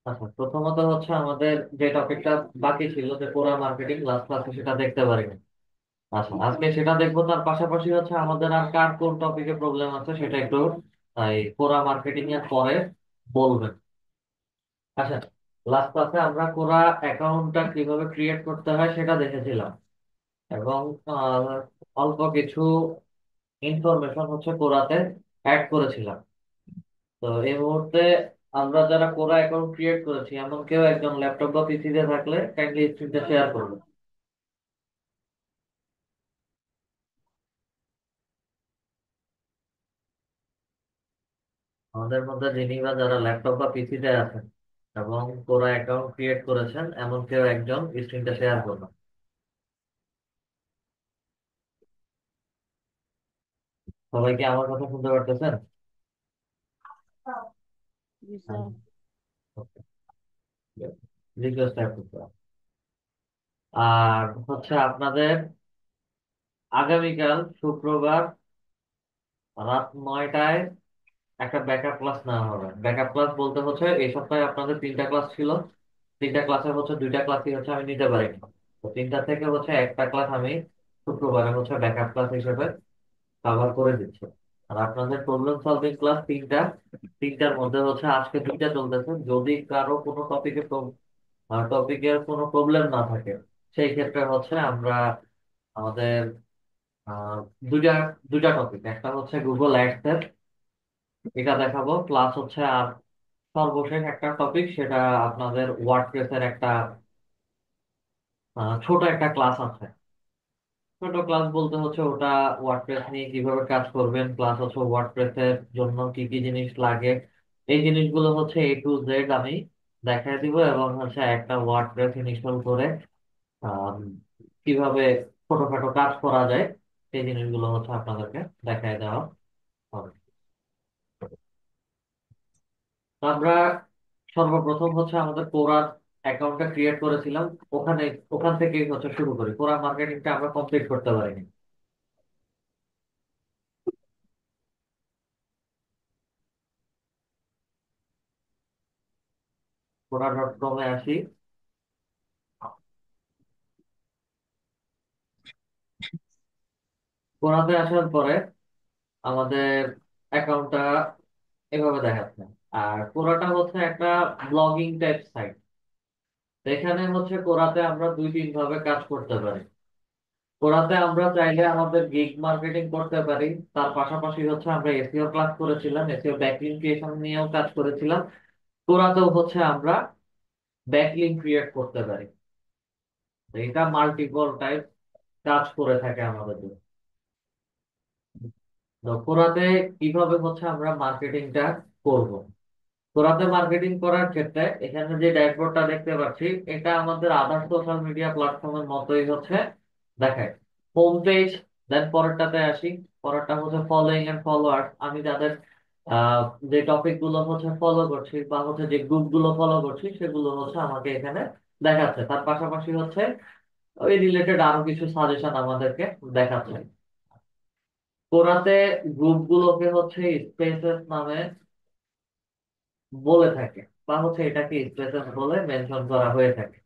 আচ্ছা, প্রথমত হচ্ছে আমাদের যে টপিকটা বাকি ছিল যে কোরা মার্কেটিং, লাস্ট ক্লাসে সেটা দেখতে পারিনি। আচ্ছা, আজকে সেটা দেখবো। তার পাশাপাশি হচ্ছে আমাদের আর কার কোন টপিকে প্রবলেম আছে সেটা একটু এই কোরা মার্কেটিং এর পরে বলবেন। আচ্ছা, লাস্ট ক্লাসে আমরা কোরা অ্যাকাউন্টটা কিভাবে ক্রিয়েট করতে হয় সেটা দেখেছিলাম, এবং আহ, অল্প কিছু ইনফরমেশন হচ্ছে কোরাতে অ্যাড করেছিলাম। তো এই মুহূর্তে আমরা যারা কোরা অ্যাকাউন্ট ক্রিয়েট করেছি এমন কেউ একজন ল্যাপটপ বা পিসিতে থাকলে কাইন্ডলি স্ক্রিনটা শেয়ার করবে। আমাদের মধ্যে যিনি বা যারা ল্যাপটপ বা পিসিতে আছেন এবং কোরা অ্যাকাউন্ট ক্রিয়েট করেছেন এমন কেউ একজন স্ক্রিনটা শেয়ার করবেন। সবাই কি আমার কথা শুনতে পারতেছেন? জি স্যার। রিকোয়েস্ট করতে হবে। আর হচ্ছে আপনাদের আগামীকাল শুক্রবার রাত 9টায় একটা ব্যাকআপ ক্লাস নেওয়া হবে। ব্যাকআপ ক্লাস বলতে হচ্ছে এই সপ্তাহে আপনাদের 3টা ক্লাস ছিল, 3টা ক্লাসের হচ্ছে 2টা ক্লাসই হচ্ছে আমি নিতে পারিনি। তো 3টা থেকে হচ্ছে একটা ক্লাস আমি শুক্রবারে হচ্ছে ব্যাকআপ ক্লাস হিসেবে কভার করে দিচ্ছি। আর আপনাদের প্রবলেম সলভিং ক্লাস 3টা, 3টার মধ্যে হচ্ছে আজকে 2টা চলতেছে। যদি কারো কোনো টপিকের কোনো প্রবলেম না থাকে সেই ক্ষেত্রে হচ্ছে আমরা আমাদের আহ, দুইটা দুইটা টপিক, একটা হচ্ছে গুগল অ্যাডস এর, এটা দেখাবো। প্লাস হচ্ছে আর সর্বশেষ একটা টপিক, সেটা আপনাদের ওয়ার্ডপ্রেসের একটা ছোট একটা ক্লাস আছে। ছোট ক্লাস বলতে হচ্ছে ওটা ওয়ার্ডপ্রেস নিয়ে কিভাবে কাজ করবেন, প্লাস হচ্ছে ওয়ার্ডপ্রেসের জন্য কি কি জিনিস লাগে, এই জিনিসগুলো হচ্ছে A to Z আমি দেখাই দিব। এবং হচ্ছে একটা ওয়ার্ডপ্রেস ইনস্টল করে আম, কিভাবে ছোটখাটো কাজ করা যায় সেই জিনিসগুলো হচ্ছে আপনাদেরকে দেখাই দেওয়া হবে। তো আমরা সর্বপ্রথম হচ্ছে আমাদের কোরা অ্যাকাউন্টটা ক্রিয়েট করেছিলাম, ওখানে ওখান থেকেই হচ্ছে শুরু করি। কোরা মার্কেটিংটা আমরা কমপ্লিট করতে পারিনি। কোরা.com-এ আসি। কোরাতে আসার পরে আমাদের অ্যাকাউন্টটা এভাবে দেখাচ্ছে। আর কোরাটা হচ্ছে একটা ব্লগিং টাইপ সাইট। এখানে হচ্ছে কোরাতে আমরা 2-3 ভাবে কাজ করতে পারি। কোরাতে আমরা চাইলে আমাদের গিগ মার্কেটিং করতে পারি। তার পাশাপাশি হচ্ছে আমরা এসইও ক্লাস করেছিলাম, এসইও ব্যাকলিংক ক্রিয়েশন নিয়েও কাজ করেছিলাম। কোরাতেও হচ্ছে আমরা ব্যাকলিংক ক্রিয়েট করতে পারি। তো এটা মাল্টিপল টাইপ কাজ করে থাকে আমাদের জন্য। তো কোরাতে কিভাবে হচ্ছে আমরা মার্কেটিংটা করব। কোরাতে মার্কেটিং করার ক্ষেত্রে এখানে যে ড্যাশবোর্ডটা দেখতে পাচ্ছি এটা আমাদের আদার সোশ্যাল মিডিয়া প্ল্যাটফর্মের মতোই হচ্ছে দেখায়। হোম পেজ, দেন পরেরটাতে আসি। পরেরটা হচ্ছে ফলোইং এন্ড ফলোয়ার্স। আমি যাদের আহ, যে টপিক গুলো হচ্ছে ফলো করছি বা হচ্ছে যে গ্রুপ গুলো ফলো করছি সেগুলো হচ্ছে আমাকে এখানে দেখাচ্ছে। তার পাশাপাশি হচ্ছে ওই রিলেটেড আরো কিছু সাজেশন আমাদেরকে দেখাচ্ছে। কোরাতে গ্রুপ গুলোকে হচ্ছে স্পেসেস নামে বলে থাকে, বা হচ্ছে এটাকে স্পেসেস বলে মেনশন করা হয়ে থাকে।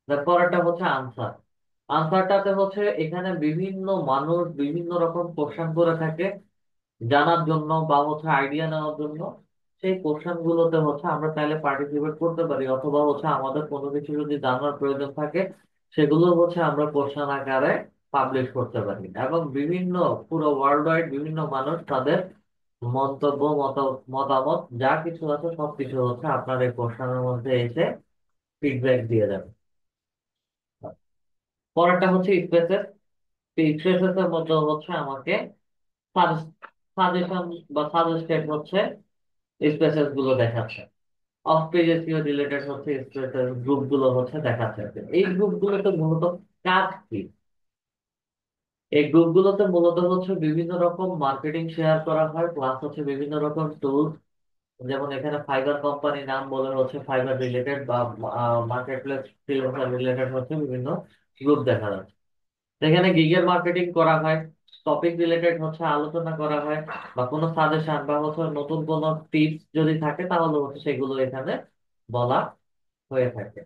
পরেরটা হচ্ছে আনসার। আনসারটাতে হচ্ছে এখানে বিভিন্ন মানুষ বিভিন্ন রকম কোশ্চেন করে থাকে জানার জন্য বা হচ্ছে আইডিয়া নেওয়ার জন্য। সেই কোশ্চেন গুলোতে হচ্ছে আমরা চাইলে পার্টিসিপেট করতে পারি, অথবা হচ্ছে আমাদের কোনো কিছু যদি জানার প্রয়োজন থাকে সেগুলো হচ্ছে আমরা কোশ্চেন আকারে পাবলিশ করতে পারি। এবং বিভিন্ন পুরো ওয়ার্ল্ড ওয়াইড বিভিন্ন মানুষ তাদের মন্তব্য মতামত যা কিছু আছে সবকিছু হচ্ছে আপনার এই কোশ্চেনের মধ্যে এসে ফিডব্যাক দিয়ে যাবে। পরেরটা হচ্ছে স্পেসেস। স্পেসেস এর মধ্যে হচ্ছে আমাকে সাজেশন বা সাজেস্টেড হচ্ছে স্পেসেস গুলো দেখাচ্ছে। অফ পেজ এসইও রিলেটেড হচ্ছে স্পেসেস গ্রুপ গুলো হচ্ছে দেখাচ্ছে। এই গ্রুপ গুলোতে মূলত কাজ কি? এই গ্রুপ গুলোতে মূলত হচ্ছে বিভিন্ন রকম মার্কেটিং শেয়ার করা হয়, প্লাস হচ্ছে বিভিন্ন রকম টুলস। যেমন এখানে ফাইবার কোম্পানি নাম বলে হচ্ছে ফাইবার রিলেটেড বা মার্কেট প্লেস ফ্রিল্যান্সার রিলেটেড হচ্ছে বিভিন্ন গ্রুপ দেখা যাচ্ছে। এখানে গিগের মার্কেটিং করা হয়, টপিক রিলেটেড হচ্ছে আলোচনা করা হয়, বা কোনো সাজেশন বা হচ্ছে নতুন কোনো টিপস যদি থাকে তাহলে হচ্ছে সেগুলো এখানে বলা হয়ে থাকে।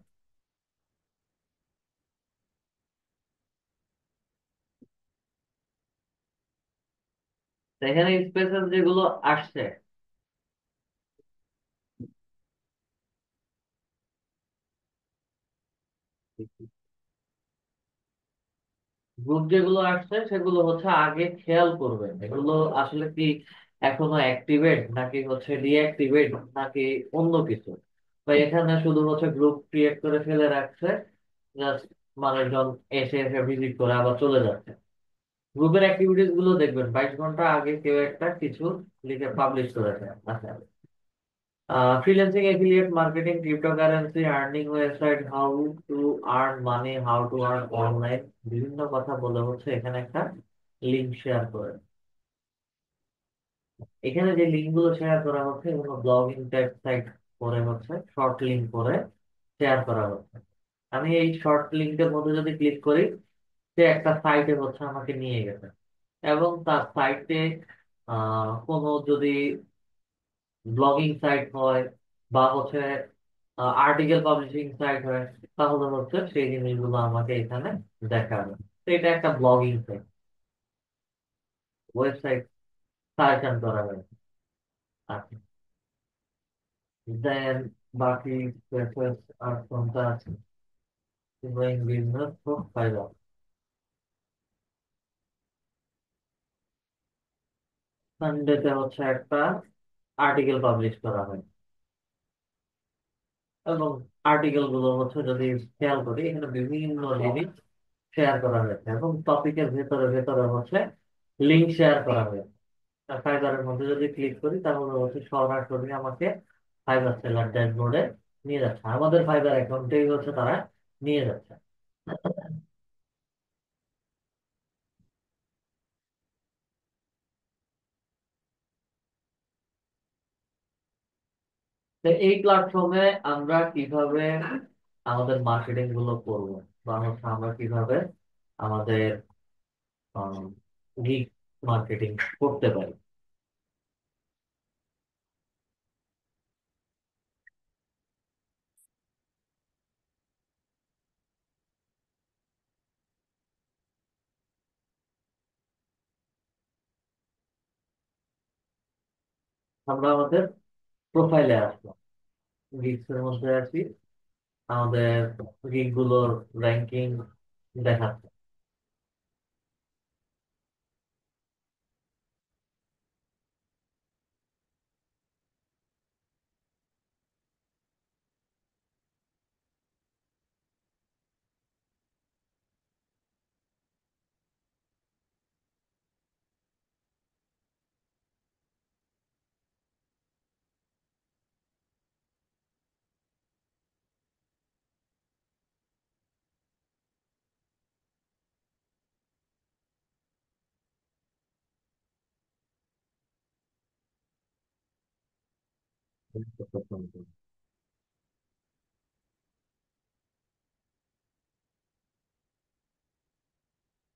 তো এখানে স্পেসেস যেগুলো আসছে, গ্রুপ যেগুলো আসছে সেগুলো হচ্ছে আগে খেয়াল করবেন এগুলো আসলে কি এখনো অ্যাক্টিভেট নাকি হচ্ছে ডিঅ্যাক্টিভেট নাকি অন্য কিছু। বা এখানে শুধু হচ্ছে গ্রুপ ক্রিয়েট করে ফেলে রাখছে, জাস্ট মানুষজন এসে এসে ভিজিট করে আবার চলে যাচ্ছে। গ্রুপের অ্যাক্টিভিটিস গুলো দেখবেন 22 ঘন্টা আগে কেউ একটা কিছু লিখে পাবলিশ করেছে। আচ্ছা, freelancing, affiliate marketing, cryptocurrency, earning website, how to earn money, how to earn online, বিভিন্ন কথা বলে হচ্ছে এখানে একটা লিঙ্ক শেয়ার করে। এখানে যে লিঙ্ক গুলো শেয়ার করা হচ্ছে এগুলো ব্লগিং টাইপ সাইট করে হচ্ছে শর্ট লিঙ্ক করে শেয়ার করা হচ্ছে। আমি এই শর্ট লিঙ্কের মধ্যে যদি ক্লিক করি, সে একটা সাইটে হচ্ছে আমাকে নিয়ে গেছে, এবং তার সাইটে কোনো যদি ব্লগিং সাইট হয় বা হচ্ছে আর্টিকেল পাবলিশিং সাইট হয়, তাহলে হচ্ছে সেই জিনিসগুলো আমাকে এখানে দেখাবে। তো এটা একটা ব্লগিং সাইট, ওয়েবসাইট সাজেশন করা হয়। আচ্ছা, দেন বাকি পেপারস আর কোনটা আছে, ডুইং বিজনেস প্রোফাইল, সানডেতে হচ্ছে একটা আর্টিকেল পাবলিশ করা হয়। এবং আর্টিকেল গুলো হচ্ছে যদি খেয়াল করি এখানে বিভিন্ন জিনিস শেয়ার করা হয়েছে, এবং টপিকের ভেতরে ভেতরে হচ্ছে লিঙ্ক শেয়ার করা হয়েছে। ফাইবারের মধ্যে যদি ক্লিক করি তাহলে হচ্ছে সরাসরি আমাকে ফাইবার সেলার ড্যাশবোর্ডে নিয়ে যাচ্ছে, আমাদের ফাইবার অ্যাকাউন্টেই হচ্ছে তারা নিয়ে যাচ্ছে। তো এই প্ল্যাটফর্মে আমরা কিভাবে আমাদের মার্কেটিং গুলো করবো, বা হচ্ছে আমরা কিভাবে আমাদের গিগ মার্কেটিং করতে পারি। আমরা আমাদের প্রোফাইলে আসলাম, গিগস এর মধ্যে আছি, আমাদের গিগ গুলোর র্যাঙ্কিং দেখাচ্ছে।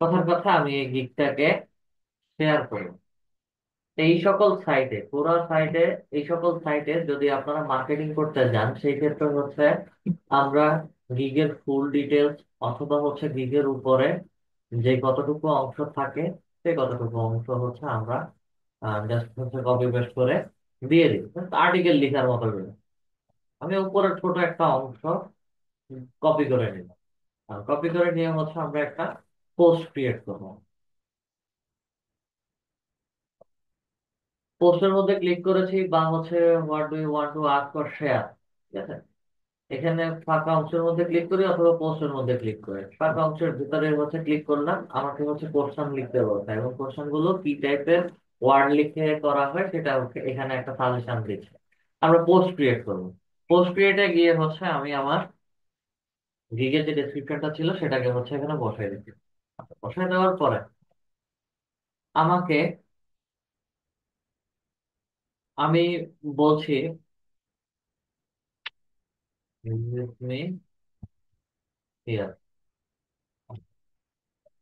কথার কথা আমি এই গিগটাকে শেয়ার করব এই সকল সাইটে, পুরো সাইটে, এই সকল সাইটে যদি আপনারা মার্কেটিং করতে যান সেই ক্ষেত্রে হচ্ছে আমরা গিগের ফুল ডিটেলস অথবা হচ্ছে গিগের উপরে যে কতটুকু অংশ থাকে সেই কতটুকু অংশ হচ্ছে আমরা জাস্ট হচ্ছে কপি পেস্ট করে দিয়ে দিই, আর্টিকেল লেখার মতো করে। আমি উপরের ছোট একটা অংশ কপি করে নিলাম, আর কপি করে নিয়ে হচ্ছে আমরা একটা পোস্ট ক্রিয়েট করবো। পোস্টের মধ্যে ক্লিক করেছি বা হচ্ছে what do you want to ask for share, ঠিক আছে। এখানে ফাঁকা অংশের মধ্যে ক্লিক করি অথবা পোস্টের মধ্যে ক্লিক করে ফাঁকা অংশের ভিতরে হচ্ছে ক্লিক করলাম, আমাকে হচ্ছে কোশ্চেন লিখতে বলছে এবং কোশ্চেন গুলো কি টাইপের ওয়ার্ড লিখে করা হয় সেটা এখানে একটা সাজেশন দিচ্ছে। আমরা পোস্ট ক্রিয়েট করবো, পোস্ট ক্রিয়েটে গিয়ে হচ্ছে আমি আমার গিগের যে ডেসক্রিপশনটা ছিল সেটাকে হচ্ছে এখানে বসাই দিচ্ছি। আচ্ছা, বসাই দেওয়ার পরে আমাকে, আমি বলছি visit me here।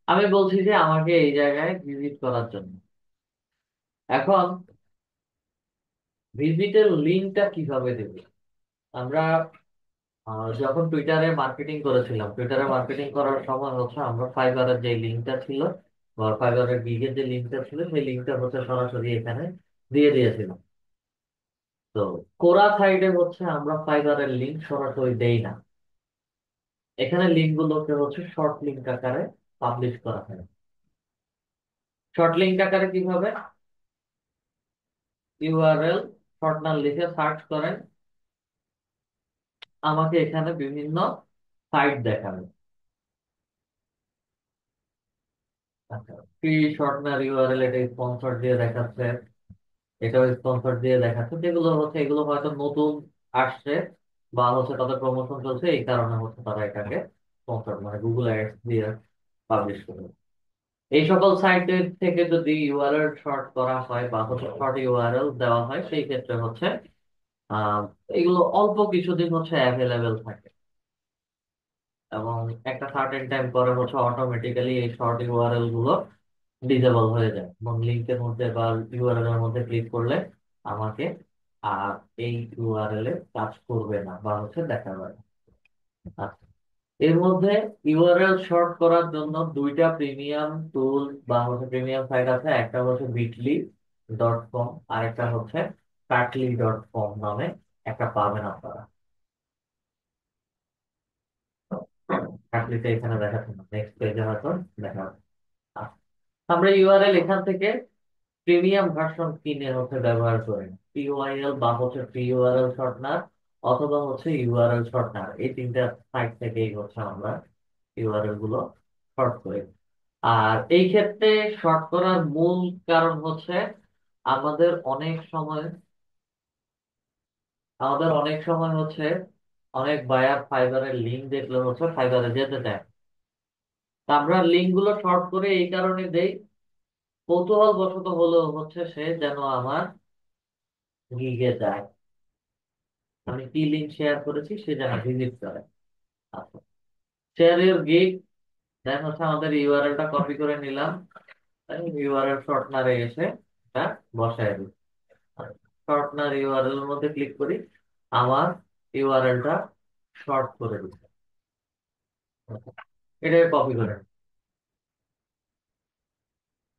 আমি বলছি যে আমাকে এই জায়গায় ভিজিট করার জন্য। এখন ভিজিটের লিঙ্কটা কিভাবে দেবে, আমরা যখন টুইটারে মার্কেটিং করেছিলাম, টুইটারে মার্কেটিং করার সময় হচ্ছে আমরা ফাইবারের যে লিঙ্কটা ছিল বা ফাইবারের গিগের যে লিঙ্কটা ছিল সেই লিঙ্কটা হচ্ছে সরাসরি এখানে দিয়ে দিয়েছিলাম। তো কোরা সাইডে হচ্ছে আমরা ফাইবারের লিঙ্ক সরাসরি দেই না। এখানে লিঙ্ক গুলোকে হচ্ছে শর্ট লিঙ্ক আকারে পাবলিশ করা হয়। শর্ট লিঙ্ক আকারে কিভাবে? ইউআরএল শর্টনার লিখে সার্চ করেন, আমাকে এখানে বিভিন্ন সাইট দেখাবে। আচ্ছা, ফ্রি শর্টনার ইউআরএল এটা স্পন্সর দিয়ে দেখাচ্ছে, এটাও স্পন্সর দিয়ে দেখাচ্ছে, যেগুলো হচ্ছে এগুলো হয়তো নতুন আসছে বা হচ্ছে তাদের প্রমোশন চলছে, এই কারণে হচ্ছে তারা এটাকে স্পন্সর মানে গুগল অ্যাডস দিয়ে পাবলিশ করবে। এই সকল সাইটের থেকে যদি ইউআরএল শর্ট করা হয় বা হচ্ছে শর্ট ইউআরএল দেওয়া হয়, সেই ক্ষেত্রে হচ্ছে আহ এগুলো অল্প কিছুদিন হচ্ছে অ্যাভেলেবেল থাকে, এবং একটা সার্টেন টাইম পরে হচ্ছে অটোমেটিক্যালি এই শর্ট ইউআরএল গুলো ডিসেবল হয়ে যায়, এবং লিঙ্কের মধ্যে বা ইউআরএল এর মধ্যে ক্লিক করলে আমাকে আর এই ইউআরএল এ কাজ করবে না বা হচ্ছে দেখাবে না। আচ্ছা, এর মধ্যে ইউআরএল শর্ট করার জন্য দুইটা প্রিমিয়াম টুল বা হচ্ছে প্রিমিয়াম সাইট আছে। একটা হচ্ছে bitly.com, আর একটা হচ্ছে কাটলি.com নামে একটা পাবেন আপনারা। কাটলিতে এখানে দেখাচ্ছে না, নেক্সট পেজে হয়তো দেখা যাবে। আচ্ছা, আমরা ইউআরএল এখান থেকে প্রিমিয়াম ভার্সন কিনে হচ্ছে ব্যবহার করেন, পিওআইএল বা হচ্ছে ফ্রি ইউআরএল শর্টনার অথবা হচ্ছে ইউআরএল শর্টনার, এই তিনটা সাইট থেকেই হচ্ছে আমরা ইউআরএল গুলো শর্ট করি। আর এই ক্ষেত্রে শর্ট করার মূল কারণ হচ্ছে আমাদের অনেক সময় হচ্ছে অনেক বায়ার ফাইবারের লিঙ্ক দেখলে হচ্ছে ফাইবারে যেতে দেয়। তা আমরা লিঙ্ক গুলো শর্ট করে এই কারণে দেই, কৌতূহল বশত হলেও হচ্ছে সে যেন আমার গিগে যায়, আমি কি লিঙ্ক শেয়ার করেছি সে যেন ভিজিট করে। আচ্ছা, শেয়ার ইউর গিগ, দেন হচ্ছে আমাদের ইউআরএলটা কপি করে নিলাম, ইউআরএল শর্টনারে এসে এটা বসায় দিই। শর্টনার ইউআরএল এর মধ্যে ক্লিক করি, আমার ইউআরএলটা শর্ট করে দিচ্ছে। এটাকে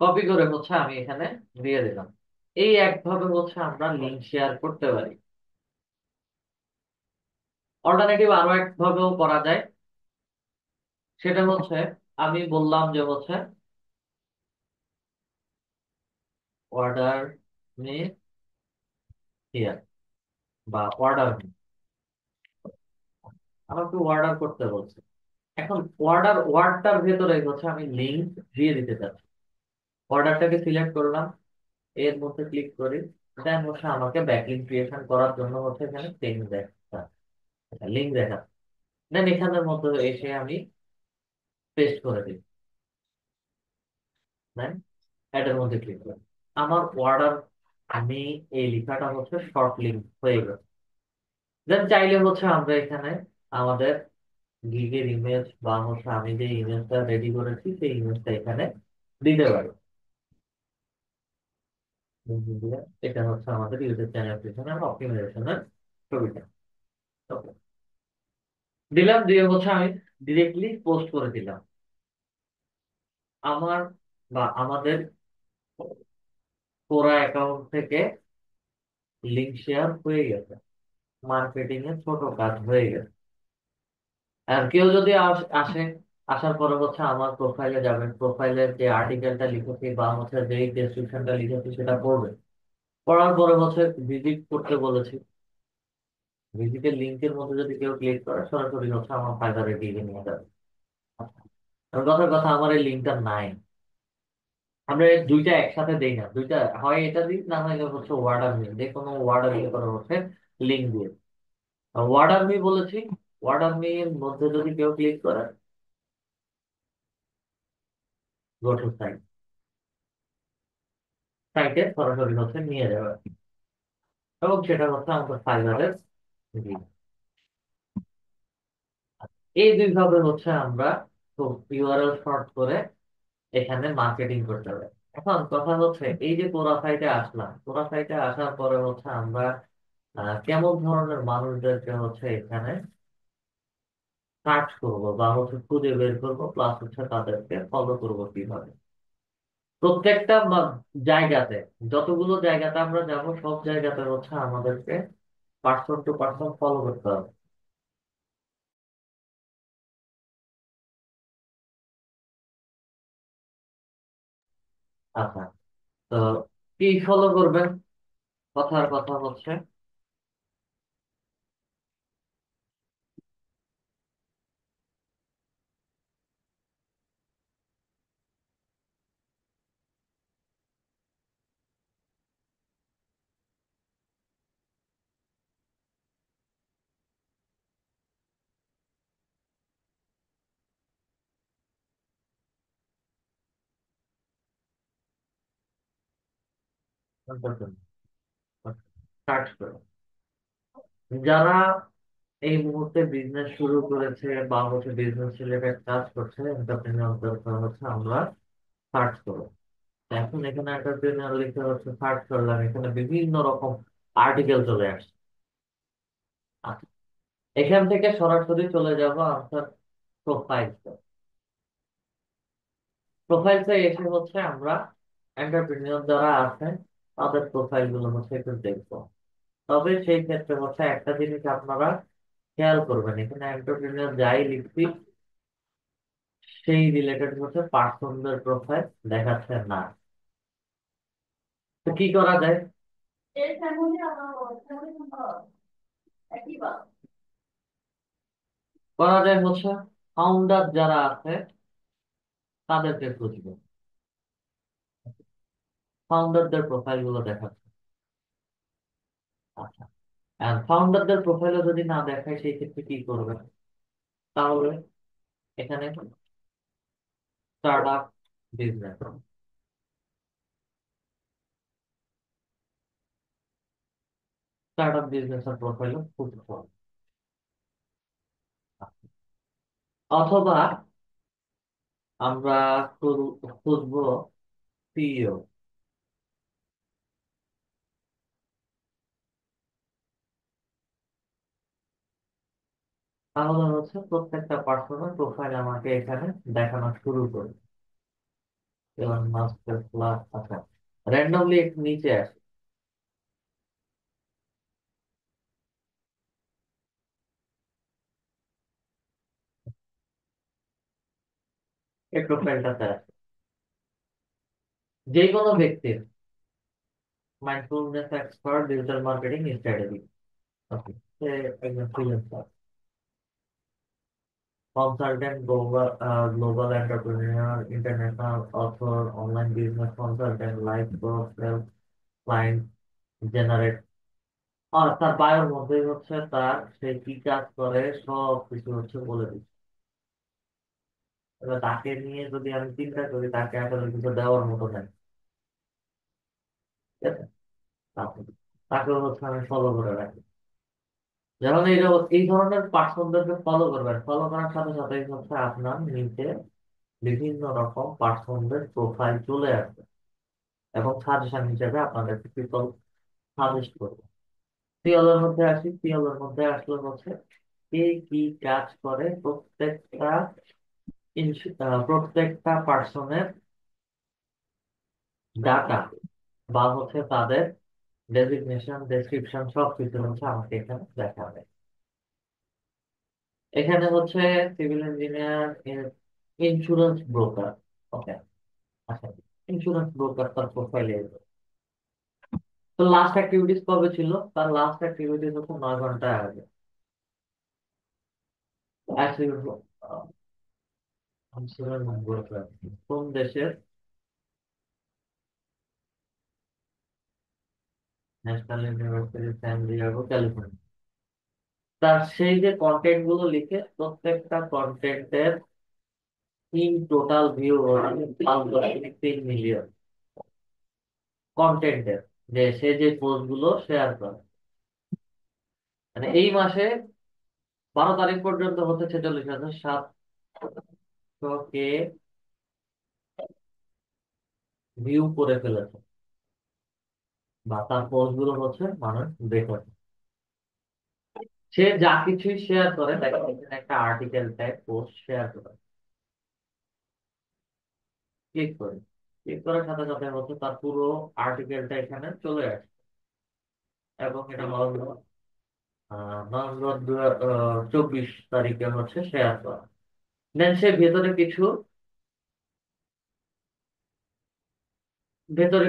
কপি করে হচ্ছে আমি এখানে দিয়ে দিলাম। এই একভাবে হচ্ছে আমরা লিঙ্ক শেয়ার করতে পারি। অল্টারনেটিভ আরো একভাবেও করা যায়, সেটা হচ্ছে আমি বললাম যে হচ্ছে অর্ডার মি হিয়ার বা অর্ডার মি, আমাকে অর্ডার করতে বলছে। এখন অর্ডার ওয়ার্ডটার ভেতরে হচ্ছে আমি লিঙ্ক দিয়ে দিতে চাচ্ছি। অর্ডারটাকে সিলেক্ট করলাম, এর মধ্যে ক্লিক করি, দেন হচ্ছে আমাকে ব্যাকলিঙ্ক ক্রিয়েশন করার জন্য হচ্ছে এখানে লিঙ্ক দেখা, লিঙ্ক দেখা, দেন এখানের মধ্যে এসে আমি পেস্ট করে দিই, দেন এটার মধ্যে ক্লিক করি, আমার অর্ডার আমি এই লেখাটা হচ্ছে শর্ট লিঙ্ক হয়ে গেল। দেন চাইলে হচ্ছে আমরা এখানে আমাদের গিগের ইমেজ বা হচ্ছে আমি যে ইমেজটা রেডি করেছি সেই ইমেজটা এখানে দিতে পারি। এটা হচ্ছে আমাদের ইউটিউব চ্যানেল পিছনের অপটিমাইজেশনের ছবিটা। Okay, দিলাম, দিয়ে হচ্ছে আমি ডিরেক্টলি পোস্ট করে দিলাম। আমার বা আমাদের কোরা অ্যাকাউন্ট থেকে লিঙ্ক শেয়ার হয়ে গেছে, মার্কেটিং এর ছোট কাজ হয়ে গেছে। আর কেউ যদি আসে, আসার পরে হচ্ছে আমার প্রোফাইলে যাবেন, প্রোফাইলের যে আর্টিকেলটা লিখেছি বা হচ্ছে যে ডেসক্রিপশনটা লিখেছি সেটা পড়বে, পড়ার পরে হচ্ছে ভিজিট করতে বলেছি, ভিজিটের লিঙ্কের মধ্যে যদি কেউ ক্লিক করে সরাসরি হচ্ছে আমার ফাইবারের দিকে নিয়ে যাবে। আর কথার কথা আমার এই লিঙ্কটা নাই, আমরা এই দুইটা একসাথে দেই না, দুইটা হয় এটা দিই, না হয় হচ্ছে ওয়ার্ডার মি, যে কোনো ওয়ার্ডার ইয়ে করা হচ্ছে লিঙ্ক দিয়ে। ওয়ার্ডার মি বলেছি, ওয়ার্ডার মি এর মধ্যে যদি কেউ ক্লিক করে গো টু সাইট, সাইটে সরাসরি হচ্ছে নিয়ে যাবে, এবং সেটা হচ্ছে আমাদের ফাইবারের লিঙ্ক। এই দুইভাবে হচ্ছে আমরা ইউআরএল শর্ট করে এখানে মার্কেটিং করতে হবে। এখন কথা হচ্ছে এই যে কোরা সাইটে আসলাম, কোরা সাইটে আসার পরে হচ্ছে আমরা কেমন ধরনের মানুষদেরকে হচ্ছে এখানে সার্চ করবো বা হচ্ছে খুঁজে বের করবো, প্লাস হচ্ছে তাদেরকে ফলো করবো কিভাবে প্রত্যেকটা জায়গাতে, যতগুলো জায়গাতে আমরা যাব সব জায়গাতে হচ্ছে আমাদেরকে পার্সন টু পার্সন ফলো করতে হবে। আচ্ছা, তো কি ফলো করবেন? কথার কথা হচ্ছে সার্চ করুন। যারা এই মুহূর্তে বিজনেস শুরু করেছে বা হচ্ছে বিজনেস রিলেটেড কাজ করছে, এন্টারপ্রেনিয়র হচ্ছে আমরা সার্চ করব। এখন এখানে এন্টারপ্রেনিয়র লিখে হচ্ছে সার্চ করলাম, এখানে বিভিন্ন রকম আর্টিকেল চলে আসছে। আচ্ছা, এখান থেকে সরাসরি চলে যাব আনসার প্রোফাইল। প্রোফাইলসে এসে হচ্ছে আমরা এন্টারপ্রেনিয়র যারা আছে তাদের প্রোফাইল গুলো হচ্ছে একটু দেখবো। তবে সেই ক্ষেত্রে হচ্ছে একটা জিনিস আপনারা খেয়াল করবেন, এখানে এন্টারপ্রেনিয়র যাই লিখছি সেই রিলেটেড হচ্ছে পার্সনদের প্রোফাইল দেখাচ্ছে না। তো কি করা যায়? করা যায় হচ্ছে ফাউন্ডার যারা আছে তাদেরকে খুঁজবে, ফাউন্ডারদের প্রোফাইল গুলো দেখাচ্ছে। আচ্ছা, আর ফাউন্ডারদের প্রোফাইলও যদি না দেখায় সেই ক্ষেত্রে কি করবেন? তাহলে এখানে start up business, start up বিজনেসের প্রোফাইলও খুব ভালো। অথবা আমরা খুঁজবো সিইও। তাহলে হচ্ছে প্রত্যেকটা পার্সোনাল প্রোফাইল আমাকে এখানে দেখানো শুরু করবে। যেমন মাস্টার ক্লাস, আচ্ছা, র্যান্ডমলি একটু নিচে আসে, এই প্রোফাইলটাতে আসে যে কোনো ব্যক্তির mindfulness expert, digital marketing strategy. Okay, সে একজন freelancer, consultant, global global entrepreneur, international author, online business consultant, life coach, client generate. আর তার বায়োর মধ্যেই হচ্ছে তার সে কি কাজ করে সব কিছু হচ্ছে বলে দিচ্ছে। এবার তাকে নিয়ে যদি আমি চিন্তা করি, তাকে আসলে কিছু দেওয়ার মতো নাই। ঠিক আছে, তাকে তাকেও হচ্ছে আমি ফলো করে রাখি। যেমন এই ধরনের পার্সনদেরকে ফলো করবেন, ফলো করার সাথে সাথে হচ্ছে আপনার নিচে বিভিন্ন রকম পার্সনদের প্রোফাইল চলে আসবে এবং সাজেশন হিসেবে আপনাদেরকে পিপল সাজেস্ট করবে। পিওলের মধ্যে আসি, পিওলের মধ্যে আসলে হচ্ছে কে কি কাজ করে প্রত্যেকটা প্রত্যেকটা পার্সনের ডাটা বা হচ্ছে তাদের ডেজিগনেশন, ডেসক্রিপশন সবকিছু হচ্ছে আমাকে এখানে দেখাবে। এখানে হচ্ছে সিভিল ইঞ্জিনিয়ার, ইন্স্যুরেন্স ব্রোকার। ওকে, আচ্ছা, ইন্স্যুরেন্স ব্রোকার তার প্রোফাইলে। তো লাস্ট অ্যাক্টিভিটিস কবে ছিল? তার লাস্ট অ্যাক্টিভিটিস হচ্ছে 9 ঘন্টা আগে। ইন্স্যুরেন্স ব্রোকার কোন দেশের? ন্যাশনাল ইউনিভার্সিটি স্যান ডিয়েগো, ক্যালিফোর্নিয়া। তার সেই যে কন্টেন্ট গুলো লিখে প্রত্যেকটা কন্টেন্টের ইন টোটাল ভিউ হচ্ছে 5.3 মিলিয়ন কন্টেন্টের, যে সে যে পোস্ট গুলো শেয়ার করে। মানে এই মাসে 12 তারিখ পর্যন্ত হচ্ছে 46,700 কে ভিউ করে ফেলেছে, বা তার পোস্ট গুলো হচ্ছে মানুষ দেখেছে। সে যা কিছুই শেয়ার করে, দেখেন এখানে একটা আর্টিকেল টাইপ পোস্ট শেয়ার করে, ক্লিক করে, ক্লিক করার সাথে সাথে হচ্ছে তার পুরো আর্টিকেলটা এখানে চলে আসে। এবং এটা হলো নভেম্বর 2024 তারিখে হচ্ছে শেয়ার করা। দেন সে ভেতরে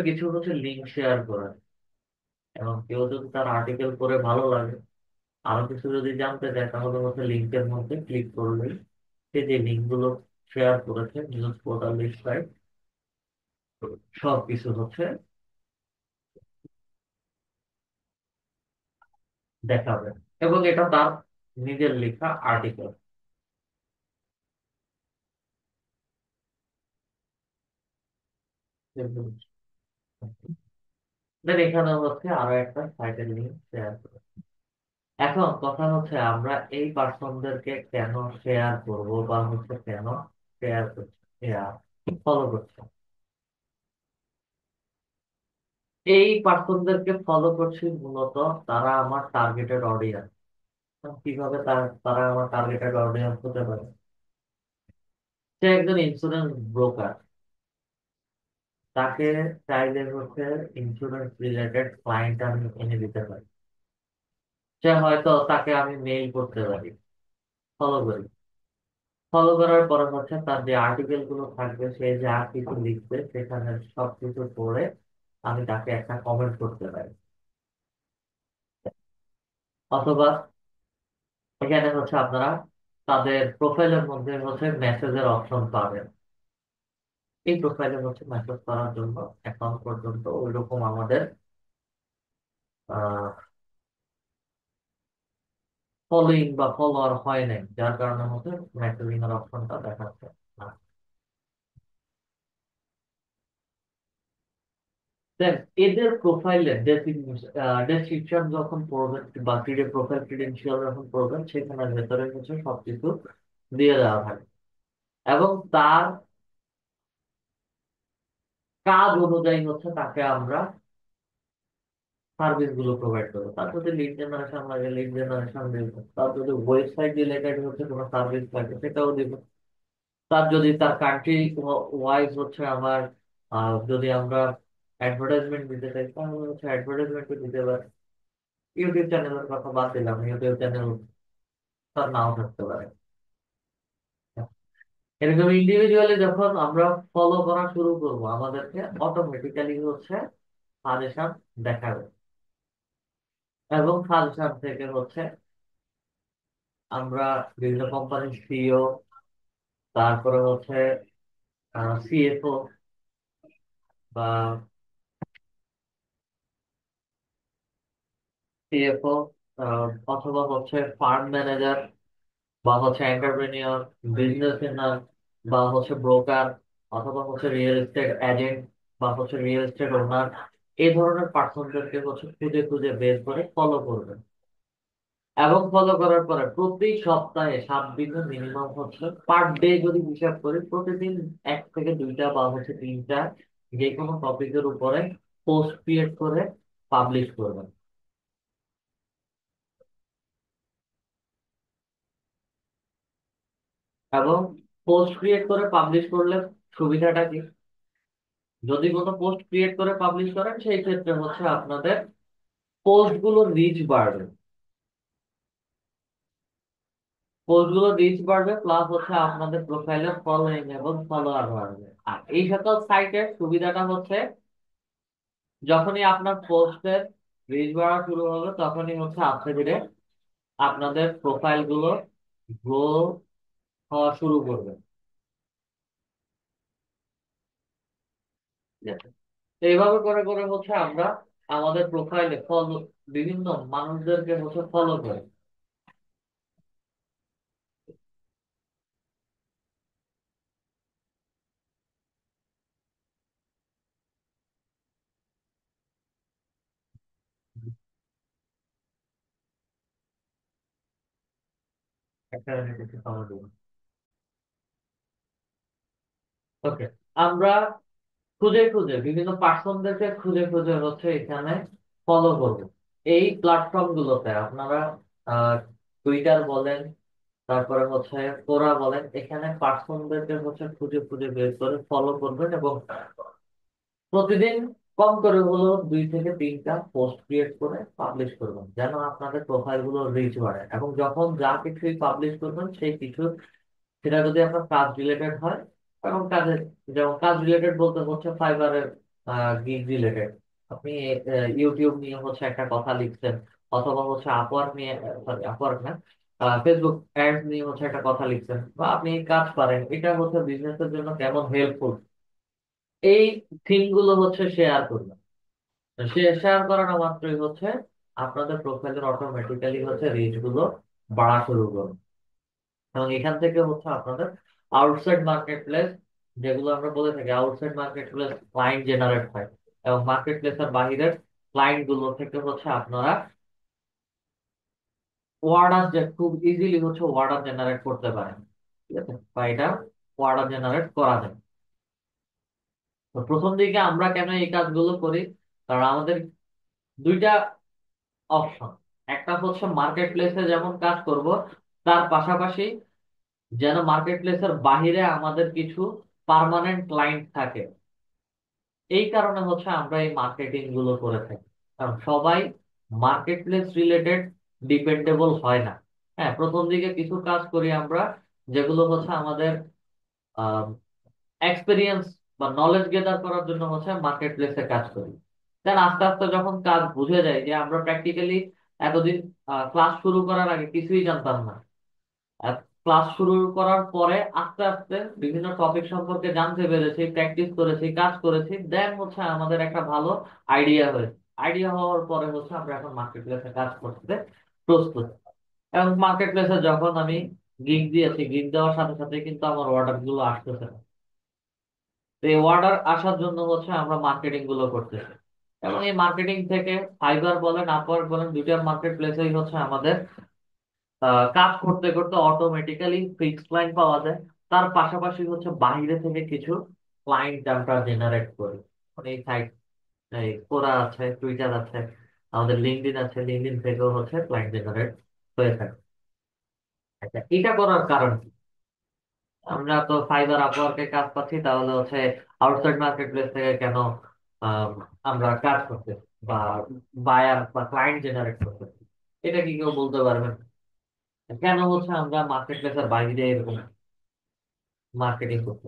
কিছু হচ্ছে লিঙ্ক শেয়ার করে। এবং কেউ যদি তার আর্টিকেল পড়ে ভালো লাগে, আরো কিছু যদি জানতে চায়, তাহলে হচ্ছে লিঙ্কের মধ্যে ক্লিক করলেই সে যে লিঙ্ক গুলো শেয়ার করেছে নিউজ পোর্টাল সাইট, সবকিছু হচ্ছে দেখাবে। এবং এটা তার নিজের লেখা আর্টিকেল। দেন এখানে হচ্ছে আরো একটা সাইটের লিঙ্ক শেয়ার করে। এখন কথা হচ্ছে আমরা এই পার্সনদেরকে কেন শেয়ার করব, বা হচ্ছে কেন শেয়ার করছি, ফলো করছি। এই পার্সনদেরকে ফলো করছি মূলত, তারা আমার টার্গেটেড অডিয়েন্স। কিভাবে তারা আমার টার্গেটেড অডিয়েন্স হতে পারে? সে একজন ইন্স্যুরেন্স ব্রোকার, তাকে চাইলে হচ্ছে ইন্স্যুরেন্স রিলেটেড ক্লায়েন্ট আমি এনে দিতে পারি। সে হয়তো তাকে আমি মেইল করতে পারি, ফলো করি। ফলো করার পরে হচ্ছে তার যে আর্টিকেল গুলো থাকবে, সে যা কিছু লিখবে সেখানে সবকিছু পড়ে আমি তাকে একটা কমেন্ট করতে পারি। অথবা এখানে হচ্ছে আপনারা তাদের প্রোফাইলের মধ্যে হচ্ছে মেসেজের অপশন পাবেন। এই প্রোফাইলে হচ্ছে মেসেজ করার জন্য এখন পর্যন্ত ওইরকম আমাদের ফলোইং বা ফলোয়ার হয় নাই, যার কারণে হচ্ছে মেসেজিং এর অপশনটা দেখাচ্ছে না। দেন এদের প্রোফাইলের ডেসক্রিপশন যখন পড়বেন, বা প্রোফাইল ক্রিডেন্সিয়াল যখন পড়বেন, সেখানে ভেতরে হচ্ছে সবকিছু দিয়ে দেওয়া থাকে। এবং তার কাজ অনুযায়ী হচ্ছে তাকে আমরা সার্ভিস গুলো প্রোভাইড করবো। তার যদি লিড জেনারেশন লাগে লিড জেনারেশন দিব, তার যদি ওয়েবসাইট রিলেটেড হচ্ছে কোনো সার্ভিস লাগে সেটাও দিব। তার যদি তার কান্ট্রি ওয়াইজ হচ্ছে আমার যদি আমরা অ্যাডভার্টাইজমেন্ট দিতে চাই, তাহলে হচ্ছে অ্যাডভার্টাইজমেন্ট দিতে পারি। ইউটিউব চ্যানেলের কথা বাদ দিলাম, ইউটিউব চ্যানেল তার নাও থাকতে পারে। এরকম ইন্ডিভিজুয়ালি যখন আমরা ফলো করা শুরু করব, আমাদেরকে অটোমেটিক্যালি হচ্ছে সাজেশন দেখাবে। এবং সাজেশন থেকে হচ্ছে আমরা বিভিন্ন কোম্পানির সিইও, তারপরে হচ্ছে সিএফও, বা সিএফও অথবা হচ্ছে ফার্ম ম্যানেজার, বা হচ্ছে এন্টারপ্রেনিয়র, বিজনেস এনার, বা হচ্ছে ব্রোকার, অথবা হচ্ছে রিয়েল এস্টেট এজেন্ট, বা হচ্ছে রিয়েল এস্টেট ওনার, এই ধরনের পার্সনদেরকে হচ্ছে খুঁজে খুঁজে বের করে ফলো করবেন। এবং ফলো করার পরে প্রতি সপ্তাহে 7 দিনে মিনিমাম হচ্ছে পার ডে যদি হিসাব করি, প্রতিদিন 1 থেকে 2টা বা হচ্ছে 3টা যে কোনো টপিকের উপরে পোস্ট ক্রিয়েট করে পাবলিশ করবেন। এবং পোস্ট ক্রিয়েট করে পাবলিশ করলে সুবিধাটা কি? যদি কোনো পোস্ট ক্রিয়েট করে পাবলিশ করেন, সেই ক্ষেত্রে হচ্ছে আপনাদের পোস্ট গুলোর রিচ বাড়বে। পোস্ট গুলোর রিচ বাড়বে, প্লাস হচ্ছে আপনাদের প্রোফাইলের ফলোইং এবং ফলোয়ার বাড়বে। আর এই সকল সাইটের সুবিধাটা হচ্ছে, যখনই আপনার পোস্টের রিচ বাড়া শুরু হবে, তখনই হচ্ছে আস্তে ধীরে আপনাদের প্রোফাইল গুলো গ্রো হওয়া শুরু করবে। ঠিক আছে? তো এইভাবে করে করে হচ্ছে আমরা আমাদের প্রোফাইলে বিভিন্ন মানুষদেরকে হচ্ছে ফলো করি। একটা কিছু ফলো করি। ওকে, আমরা খুঁজে খুঁজে বিভিন্ন পার্সনদেরকে খুঁজে খুঁজে হচ্ছে এখানে ফলো করবো। এই প্ল্যাটফর্ম গুলোতে আপনারা টুইটার বলেন, তারপরে হচ্ছে কোরা বলেন, এখানে পার্সনদেরকে হচ্ছে খুঁজে খুঁজে বের করে ফলো করবেন এবং প্রতিদিন কম করে হলো 2 থেকে 3টা পোস্ট ক্রিয়েট করে পাবলিশ করবেন, যেন আপনাদের প্রোফাইল গুলো রিচ বাড়ে। এবং যখন যা কিছুই পাবলিশ করবেন সেই কিছু, সেটা যদি আপনার কাজ রিলেটেড হয়, এবং কাজের, যেমন কাজ রিলেটেড বলতে হচ্ছে ফাইবারের গিগ রিলেটেড, আপনি ইউটিউব নিয়ে হচ্ছে একটা কথা লিখছেন, অথবা হচ্ছে আপওয়ার্ক নিয়ে, সরি আপওয়ার্ক না, ফেসবুক অ্যাডস নিয়ে হচ্ছে একটা কথা লিখছেন, বা আপনি এই কাজ পারেন, এটা হচ্ছে বিজনেসের জন্য কেমন হেল্পফুল, এই থিম গুলো হচ্ছে শেয়ার করবেন। শেয়ার করানো মাত্রই হচ্ছে আপনাদের প্রোফাইলের অটোমেটিক্যালি হচ্ছে রিচ গুলো বাড়া শুরু করবে। এবং এখান থেকে হচ্ছে আপনাদের আউটসাইড মার্কেট প্লেস, যেগুলো আমরা বলে থাকি outside market place, client generate হয়। এবং মার্কেট প্লেসের বাহিরের ক্লায়েন্ট গুলো থেকে হচ্ছে আপনারা অর্ডার, যে খুব ইজিলি হচ্ছে অর্ডার জেনারেট করতে পারেন। ঠিক আছে, বা এটা অর্ডার জেনারেট করা যায়। তো প্রথম দিকে আমরা কেন এই কাজগুলো করি, কারণ আমাদের দুইটা অপশন, একটা হচ্ছে মার্কেট প্লেসে যেমন কাজ করব, তার পাশাপাশি যেন মার্কেট প্লেসের বাহিরে আমাদের কিছু পার্মানেন্ট ক্লায়েন্ট থাকে। এই কারণে হচ্ছে আমরা এই মার্কেটিং গুলো করে থাকি। কারণ সবাই মার্কেট প্লেস রিলেটেড ডিপেন্ডেবল হয় না। হ্যাঁ, প্রথম দিকে কিছু কাজ করি আমরা, যেগুলো হচ্ছে আমাদের এক্সপিরিয়েন্স বা নলেজ গেদার করার জন্য হচ্ছে মার্কেট প্লেসে কাজ করি। দেন আস্তে আস্তে যখন কাজ বুঝে যায়, যে আমরা প্র্যাকটিক্যালি এতদিন ক্লাস শুরু করার আগে কিছুই জানতাম না, ক্লাস শুরু করার পরে আস্তে আস্তে বিভিন্ন টপিক সম্পর্কে জানতে পেরেছি, প্র্যাকটিস করেছি, কাজ করেছি, দেন হচ্ছে আমাদের একটা ভালো আইডিয়া হয়েছে। আইডিয়া হওয়ার পরে হচ্ছে আমরা এখন মার্কেট প্লেসে কাজ করতে প্রস্তুত। এবং মার্কেট প্লেসে যখন আমি গিগ দিয়েছি, গিগ দেওয়ার সাথে সাথে কিন্তু আমার অর্ডার গুলো আসতেছে না। তো এই অর্ডার আসার জন্য হচ্ছে আমরা মার্কেটিং গুলো করতেছি। এবং এই মার্কেটিং থেকে ফাইবার বলেন, আপওয়ার্ক বলেন, দুইটা মার্কেট প্লেসেই হচ্ছে আমাদের কাজ করতে করতে অটোমেটিক্যালি ফিক্স ক্লায়েন্ট পাওয়া যায়। তার পাশাপাশি হচ্ছে বাইরে থেকে কিছু ক্লায়েন্ট আমরা জেনারেট করি। মানে এই সাইট, এই কোরা আছে, টুইটার আছে, আমাদের লিঙ্কডইন আছে, লিঙ্কডইন থেকেও হচ্ছে ক্লায়েন্ট জেনারেট হয়ে থাকে। আচ্ছা, এটা করার কারণ কি? আমরা তো ফাইবার আপওয়ার্কে কাজ পাচ্ছি, তাহলে হচ্ছে আউটসাইড মার্কেট প্লেস থেকে কেন আম, আমরা কাজ করতে, বা বায়ার বা ক্লায়েন্ট জেনারেট করতে, এটা কি কেউ বলতে পারবেন? কেন হচ্ছে আমরা মার্কেট প্লেসের বাইরে এরকম মার্কেটিং করতে?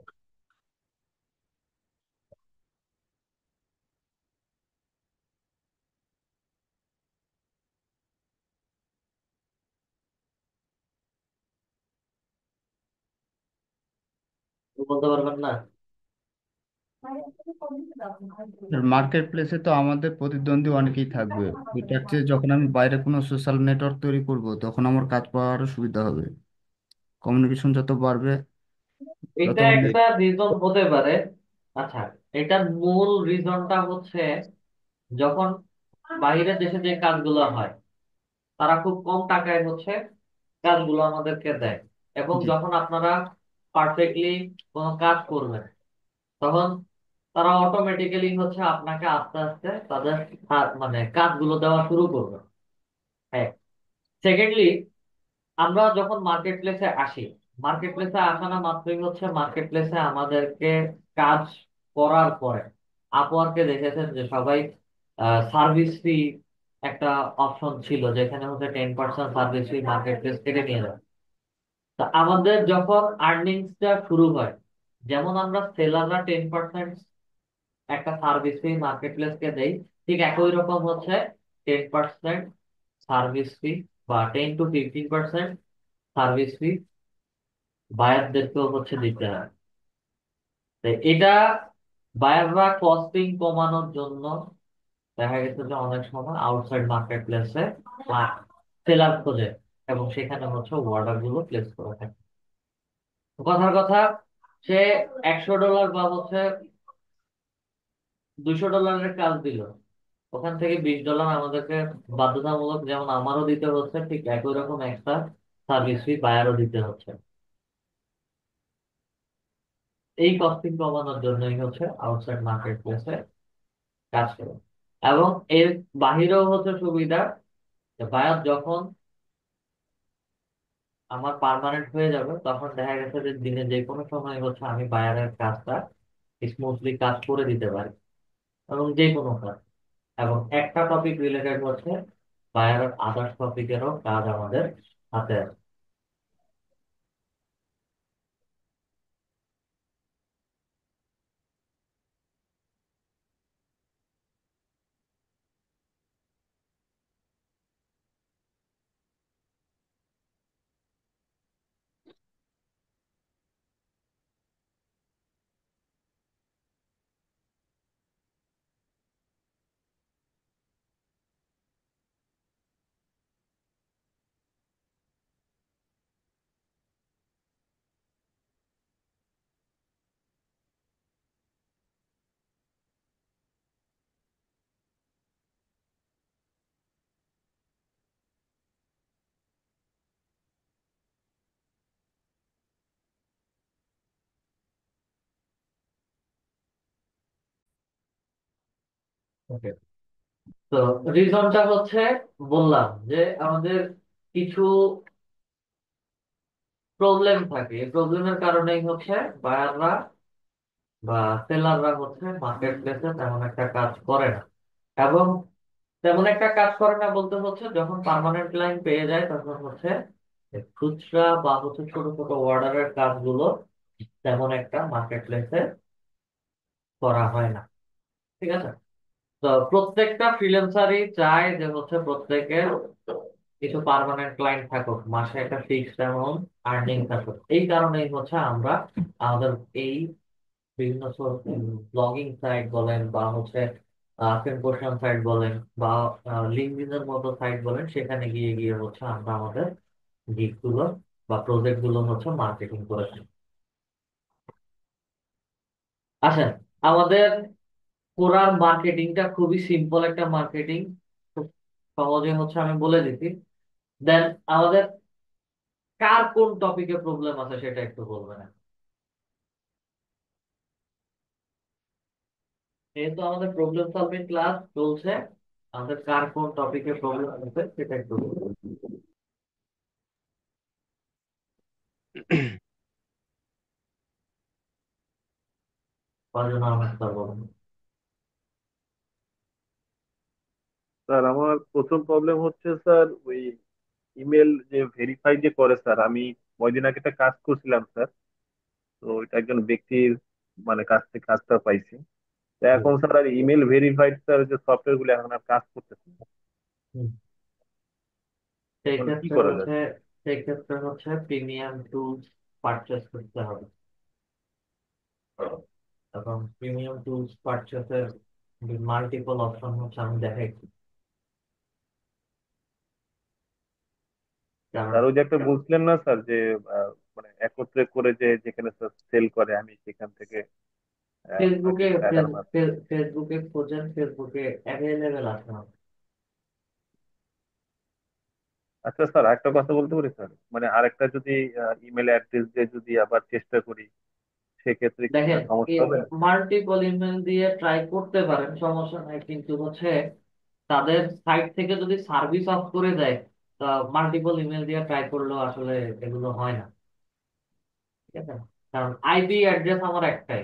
বলতে পারবেন না? মার্কেট প্লেসে তো আমাদের প্রতিদ্বন্দ্বী অনেকেই থাকবে। এটার চেয়ে যখন আমি বাইরে কোনো সোশ্যাল নেটওয়ার্ক তৈরি করব, তখন আমার কাজ পাওয়ার আরো সুবিধা হবে। কমিউনিকেশন যত বাড়বে তত এটা মানে। একটা রিজন হতে পারে। আচ্ছা, এটার মূল রিজনটা হচ্ছে, যখন বাইরের দেশে যে কাজগুলো হয়, তারা খুব কম টাকায় হচ্ছে কাজগুলো আমাদেরকে দেয়। এবং জি। যখন আপনারা পারফেক্টলি কোনো কাজ করবেন, তখন তারা অটোমেটিক্যালি হচ্ছে আপনাকে আস্তে আস্তে তাদের মানে কাজগুলো দেওয়া শুরু করবে। হ্যাঁ। সেকেন্ডলি, আমরা যখন মার্কেট প্লেসে আসি, মার্কেট প্লেসে আসানো মাত্রই হচ্ছে মার্কেট প্লেসে আমাদেরকে কাজ করার পরে, আপওয়ার্কে দেখেছেন যে সবাই সার্ভিস ফি একটা অপশন ছিল, যেখানে হচ্ছে 10% সার্ভিস ফি মার্কেট প্লেস কেটে নিয়ে যায়। তা আমাদের যখন আর্নিংসটা শুরু হয়, যেমন আমরা সেলাররা 10% একটা সার্ভিস ফি মার্কেট প্লেসকে দেই, ঠিক একই রকম হচ্ছে 10% সার্ভিস ফি, বা 10 to 15% সার্ভিস ফি বায়ারদেরকেও হচ্ছে দিতে হয়। তো এটা বায়াররা কস্টিং কমানোর জন্য দেখা গেছে যে অনেক সময় আউটসাইড মার্কেট প্লেসে সেলার খোঁজে, এবং সেখানে হচ্ছে অর্ডার গুলো প্লেস করে থাকে। তো কথার কথা, সে $100 বা হচ্ছে $200 কাজ দিল, ওখান থেকে $20 আমাদেরকে বাধ্যতামূলক, যেমন আমারও দিতে হচ্ছে, ঠিক একই রকম একটা সার্ভিস ফি বায়ারও দিতে হচ্ছে। এই কস্টিং কমানোর জন্যই হচ্ছে আউটসাইড মার্কেট প্লেসে কাজ করে। এবং এর বাহিরেও হচ্ছে সুবিধা, যে বায়ার যখন আমার পার্মানেন্ট হয়ে যাবে, তখন দেখা গেছে যে দিনে যে কোনো সময় হচ্ছে আমি বায়ারের কাজটা স্মুথলি কাজ করে দিতে পারি, এবং যে কোনো কাজ। এবং একটা টপিক রিলেটেড হচ্ছে বায়ারের আদার্স টপিকেরও কাজ আমাদের হাতে আছে। ওকে। তো রিজনটা হচ্ছে, বললাম যে আমাদের কিছু প্রবলেম থাকে, এই প্রবলেমের কারণেই হচ্ছে বায়াররা বা সেলাররা হচ্ছে মার্কেট প্লেসে তেমন একটা কাজ করে না। এবং তেমন একটা কাজ করে না বলতে হচ্ছে, যখন পার্মানেন্ট ক্লায়েন্ট পেয়ে যায় তখন হচ্ছে এই খুচরা বা হচ্ছে ছোট ছোট অর্ডারের কাজগুলো তেমন একটা মার্কেট প্লেসে করা হয় না। ঠিক আছে। তো প্রত্যেকটা ফ্রিল্যান্সারই চায় যে হচ্ছে প্রত্যেকের কিছু পার্মানেন্ট ক্লায়েন্ট থাকুক, মাসে একটা ফিক্সড অ্যামাউন্ট আর্নিং থাকুক। এই কারণেই হচ্ছে আমরা আমাদের এই বিভিন্ন ব্লগিং সাইট বলেন বা হচ্ছে ফেসবুক সাইট বলেন বা লিঙ্কডইনের মতো সাইট বলেন, সেখানে গিয়ে গিয়ে হচ্ছে আমরা আমাদের গিগ গুলো বা প্রজেক্ট গুলো হচ্ছে মার্কেটিং করে থাকি। আসেন, আমাদের পুরার মার্কেটিংটা খুবই সিম্পল একটা মার্কেটিং, খুব সহজে হচ্ছে আমি বলে দিচ্ছি। দেন আমাদের কার কোন টপিকে প্রবলেম আছে সেটা একটু বলবেন। যেহেতু আমাদের প্রবলেম সলভিং ক্লাস চলছে, আমাদের কার কোন টপিকে প্রবলেম আছে সেটা একটু বলবেন। ফারজানা আহমেদ স্যার বলেন। স্যার আমার প্রথম প্রবলেম হচ্ছে স্যার ওই ইমেল যে ভেরিফাই যে করে স্যার, আমি কয়দিন আগে একটা কাজ করছিলাম স্যার। তো এটা একজন ব্যক্তির মানে কাছ থেকে কাজটা পাইছি। তো জি। এখন স্যার আর ইমেল ভেরিফাইড স্যার যে সফটওয়্যার গুলো এখন আর কাজ করতেছে না। হুম। সেই এখন কি ক্ষেত্রে করা যায়? হচ্ছে সেই ক্ষেত্রে হচ্ছে প্রিমিয়াম টুলস পারচেস করতে হবে। এবং প্রিমিয়াম টুলস পারচেসের মাল্টিপল অপশন হচ্ছে আমি দেখাই। কারণ স্যার ওই যে একটা বলছিলেন না স্যার যে মানে একত্রে করে যে যেখানে স্যার সেল করে, আমি সেখান থেকে ফেসবুকে কিছু অ্যাড আমার। ফেসবুকে খোঁজেন, ফেসবুকে অ্যাভেলেবেল আছে আমার। আচ্ছা স্যার, একটা কথা বলতে পারি স্যার, মানে আরেকটা যদি ইমেল অ্যাড্রেস দিয়ে যদি আবার চেষ্টা করি, সেক্ষেত্রে কি দেখেন, স্যার সমস্যা হবে? মাল্টিপল ইমেল দিয়ে ট্রাই করতে পারেন, সমস্যা নাই, কিন্তু হচ্ছে তাদের সাইট থেকে যদি সার্ভিস অফ করে দেয়, তা মাল্টিপল ইমেল দিয়ে ট্রাই করলেও আসলে এগুলো হয় না। ঠিক আছে। কারণ আইপি অ্যাড্রেস আমার একটাই।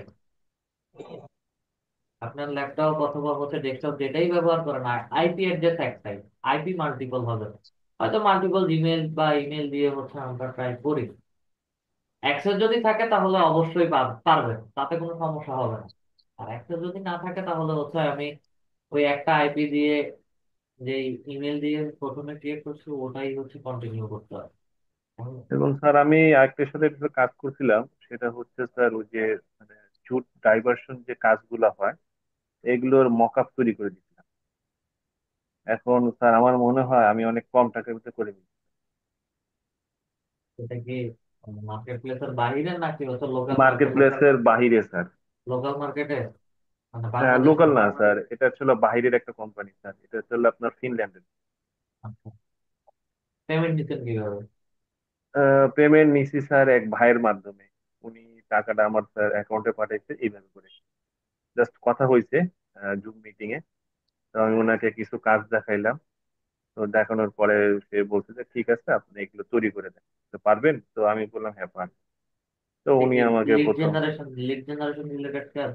আপনার ল্যাপটপ অথবা হচ্ছে ডেস্কটপ যেটাই ব্যবহার করেন, আইপি অ্যাড্রেস একটাই। আইপি মাল্টিপল হবে না। হয়তো মাল্টিপল জিমেল বা ইমেল দিয়ে হচ্ছে আমরা ট্রাই করি। অ্যাক্সেস যদি থাকে তাহলে অবশ্যই পারবেন, তাতে কোনো সমস্যা হবে না। আর অ্যাক্সেস যদি না থাকে তাহলে হচ্ছে আমি ওই একটা আইপি দিয়ে, যে ইমেল দিয়ে প্রথমে ক্রিয়েট করছি, ওটাই হচ্ছে কন্টিনিউ করতে হবে। হুম। এবং স্যার আমি আরেকটার সাথে একটা কাজ করছিলাম, সেটা হচ্ছে স্যার ওই যে মানে জুট ডাইভারশন যে কাজগুলো হয়, এগুলোর মকআপ তৈরি করে দিচ্ছিলাম। এখন স্যার আমার মনে হয় আমি অনেক কম টাকার ভিতরে করে দিচ্ছি। এটা কি মার্কেট প্লেসের বাইরে নাকি হচ্ছে লোকাল মার্কেট মার্কেটে? প্লেসের বাহিরে স্যার। লোকাল মার্কেটে, মানে বাংলাদেশে? লোকাল না স্যার, এটা ছিল বাহিরের একটা কোম্পানি স্যার, এটা ছিল আপনার ফিনল্যান্ডের। পেমেন্ট নিতেন কিভাবে? পেমেন্ট নিছি স্যার এক ভাইয়ের মাধ্যমে। উনি টাকাটা আমার স্যার অ্যাকাউন্টে পাঠাইছে এইভাবে করে। জাস্ট কথা হয়েছে জুম মিটিং এ। তো আমি ওনাকে কিছু কাজ দেখাইলাম। তো দেখানোর পরে সে বলছে যে ঠিক আছে, আপনি এগুলো তৈরি করে দেন। তো পারবেন? তো আমি বললাম হ্যাঁ পারবেন। তো উনি আমাকে প্রথম লিড জেনারেশন রিলেটেড কাজ।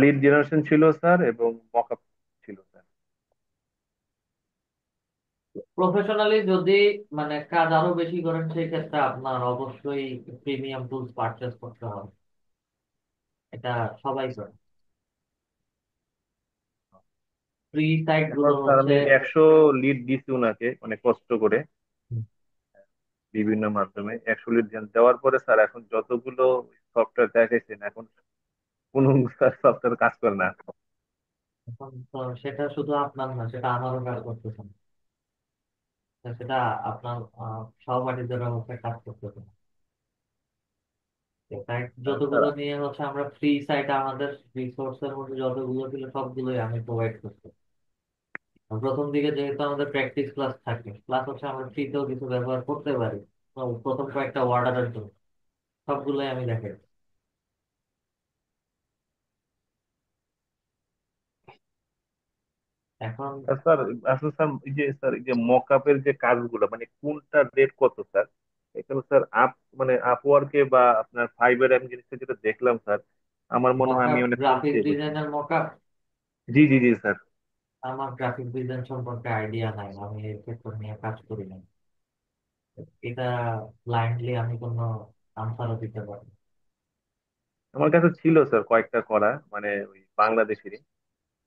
লিড জেনারেশন ছিল স্যার, এবং মকআপ ছিল স্যার। প্রফেশনালি যদি মানে কাজ আরো বেশি করেন সেই ক্ষেত্রে আপনার অবশ্যই প্রিমিয়াম টুলস পারচেজ করতে হবে। এটা সবাই করে। ফ্রি সাইট এখন গুলো স্যার হচ্ছে। আমি 100 লিড দিছি উনাকে অনেক কষ্ট করে, বিভিন্ন মাধ্যমে 100 লিড দেওয়ার পরে স্যার এখন যতগুলো সফটওয়্যার দেখাইছেন, এখন কোনো সফটওয়্যার কাজ করে না। এখন তো সেটা শুধু আপনার না, সেটা আমারও কাজ করতেছে না। তো সেটা আপনার সহপাঠীদেরও হচ্ছে কাজ করতেছে না। তাই স্যার যতগুলো নিয়ে হচ্ছে আমরা ফ্রি সাইট, আমাদের রিসোর্সের মধ্যে যতগুলো ছিল সবগুলোই আমি প্রোভাইড করছি। আর প্রথম দিকে যেহেতু আমাদের প্র্যাকটিস ক্লাস থাকে, প্লাস হচ্ছে আমরা ফ্রিতেও কিছু ব্যবহার করতে পারি, তো প্রথম কয়েকটা অর্ডারের জন্য সবগুলোই আমি দেখাই। এখন স্যার আসলে স্যার এই যে মকআপের যে কাজগুলো মানে কোনটার রেট কত স্যার? এখানে স্যার মানে আপওয়ার্কে বা আপনার ফাইবার, আমি জিনিসটা যেটা দেখলাম স্যার, আমার মনে হয় আমি মকআপ অনেক কম গ্রাফিক পেয়ে গেছি। ডিজাইনের মকআপ, জি জি জি স্যার। আমার গ্রাফিক ডিজাইন সম্পর্কে আইডিয়া নাই, আমি এই সেক্টর নিয়ে কাজ করি না। এটা ব্লাইন্ডলি আমি কোনো আনসারও দিতে পারি না। আমার কাছে ছিল স্যার কয়েকটা করা, মানে ওই বাংলাদেশেরই।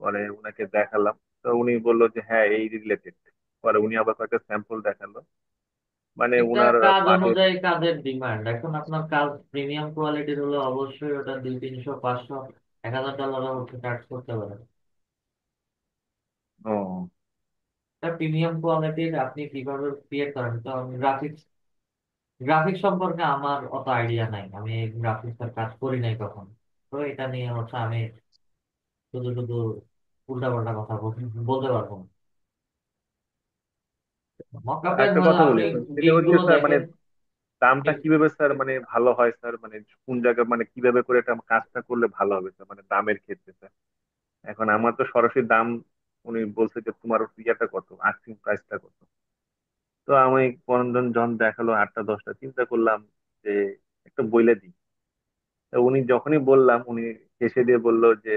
পরে উনাকে দেখালাম, তো উনি বললো যে হ্যাঁ এই রিলেটেড। পরে উনি আবার কয়েকটা স্যাম্পল দেখালো, মানে এটা উনার কাজ পার্টের। অনুযায়ী কাজের ডিমান্ড। এখন আপনার কাজ প্রিমিয়াম কোয়ালিটির হলে অবশ্যই ওটা 200, 300, 500, 1000 ডলারও হচ্ছে চার্জ করতে পারেন। ও এটা প্রিমিয়াম কোয়ালিটির আপনি কিভাবে ক্রিয়েট করেন, তো গ্রাফিক্স গ্রাফিক্স সম্পর্কে আমার অত আইডিয়া নাই, আমি গ্রাফিক্স এর কাজ করি নাই কখন। তো এটা নিয়ে হচ্ছে আমি শুধু শুধু উল্টাপাল্টা কথা বলতে পারবো না। মকআপের একটা হলে কথা বলি আপনি স্যার, সেটা গিগ হচ্ছে গুলো স্যার মানে দেখেন। দামটা কিভাবে স্যার মানে ভালো হয় স্যার, মানে কোন জায়গায় মানে কিভাবে করে এটা কাজটা করলে ভালো হবে স্যার, মানে দামের ক্ষেত্রে স্যার? এখন আমার তো সরাসরি দাম, উনি বলছে যে তোমার ইয়াটা কত, আস্কিং প্রাইসটা কত। তো আমি পরঞ্জন যখন দেখালো 8টা 10টা, চিন্তা করলাম যে একটা বইলে দিই। তা উনি যখনই বললাম, উনি হেসে দিয়ে বললো যে